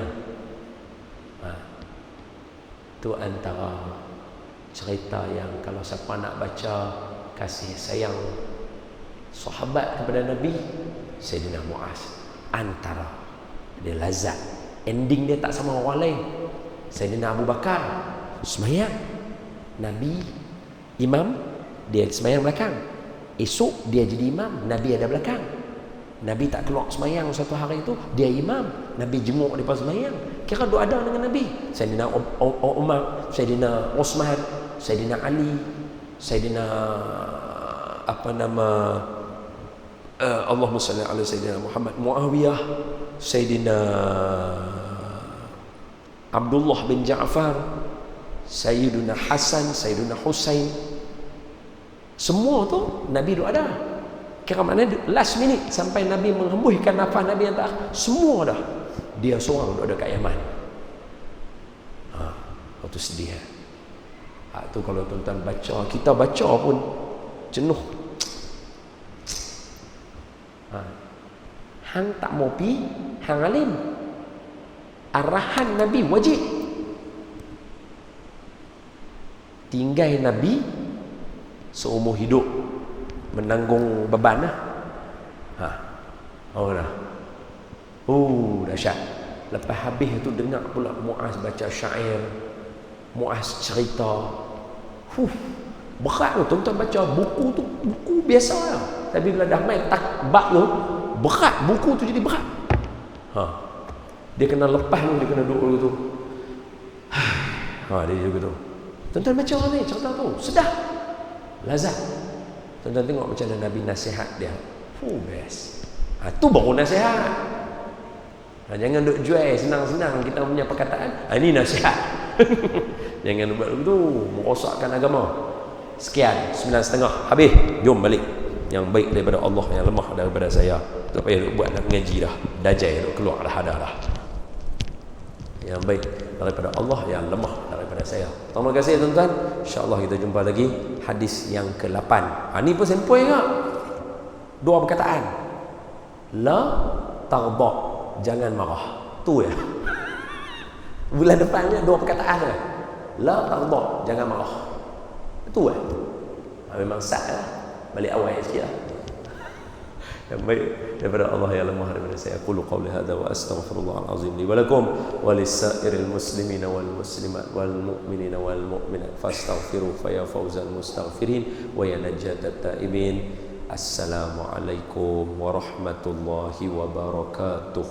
Tu antara cerita yang kalau siapa nak baca kasih sayang sahabat kepada Nabi, Sayyidina Muaz, antara dia lazat, ending dia tak sama orang lain. Sayyidina Abu Bakar semayang, Nabi imam, dia semayang belakang. Esok dia jadi imam, Nabi ada belakang. Nabi tak keluar semayang satu hari itu, dia imam, Nabi jenguk dia pas semayang. Kira duk ada dengan Nabi. Sayyidina Umar, Sayyidina Osman, Sayyidina Ali, Sayyidina Allahumma salli ala Sayyidina Muhammad, Muawiyah, Sayyidina Abdullah bin Ja'far, Sayyidina Hasan, Sayyidina Husain. Semua tu Nabi duk ada. Kira mana last minute sampai Nabi menghembuskan nafas Nabi yang terakhir, semua dah dia seorang duk ada kat Yaman. Waktu sedih. Tu kalau tuan-tuan baca, kita baca pun jenuh. Hang tak mau pi, hang alim. Arahan Nabi wajib. Tinggal Nabi seumur hidup menanggung beban lah. Dahsyat. Lepas habis tu dengar pula Muaz baca syair, Muaz cerita. Berat tu tuan-tuan baca buku tu, buku biasa lah. Tapi bila dah main takbak tu, berat, buku tu jadi berat. Dia kena lepas tu, dia kena duduk dulu tu. Dia juga tu. Tuan-tuan baca ni cerita tu, sedap, lazat. Tuan-tuan tengok macam mana Nabi nasihat dia. Best. Tu baru nasihat. Jangan duk jual senang-senang kita punya perkataan. Ini nasihat. Jangan buat begitu, merosakkan agama. Sekian, 9.30 habis. Jom balik. Yang baik daripada Allah, yang lemah daripada saya. Tak payah duk buat nak mengaji dah. Dajai duk keluar dah ada dah. Yang baik daripada Allah, yang lemah daripada saya. Terima kasih tuan-tuan. InsyaAllah kita jumpa lagi hadis yang ke-8. Ni pun sempoi ke? 2 perkataan. La taghdab, jangan marah. Tu ya. Bulan depannya 2 perkataan lah. La taghdab, jangan marah. Itu lah. Memang sah lah. Balik awal sikit lah. Yang baik daripada Allah, yang lemah daripada saya. Qulu qawli hadha wa astaghfirullahal azim li wa lakum wa lisa'iril muslimina wal muslimat wal mu'minina wal mu'minat fastaghfiru fa ya fawzal mustaghfirin wa ya najatat taibin. Assalamualaikum warahmatullahi wabarakatuh.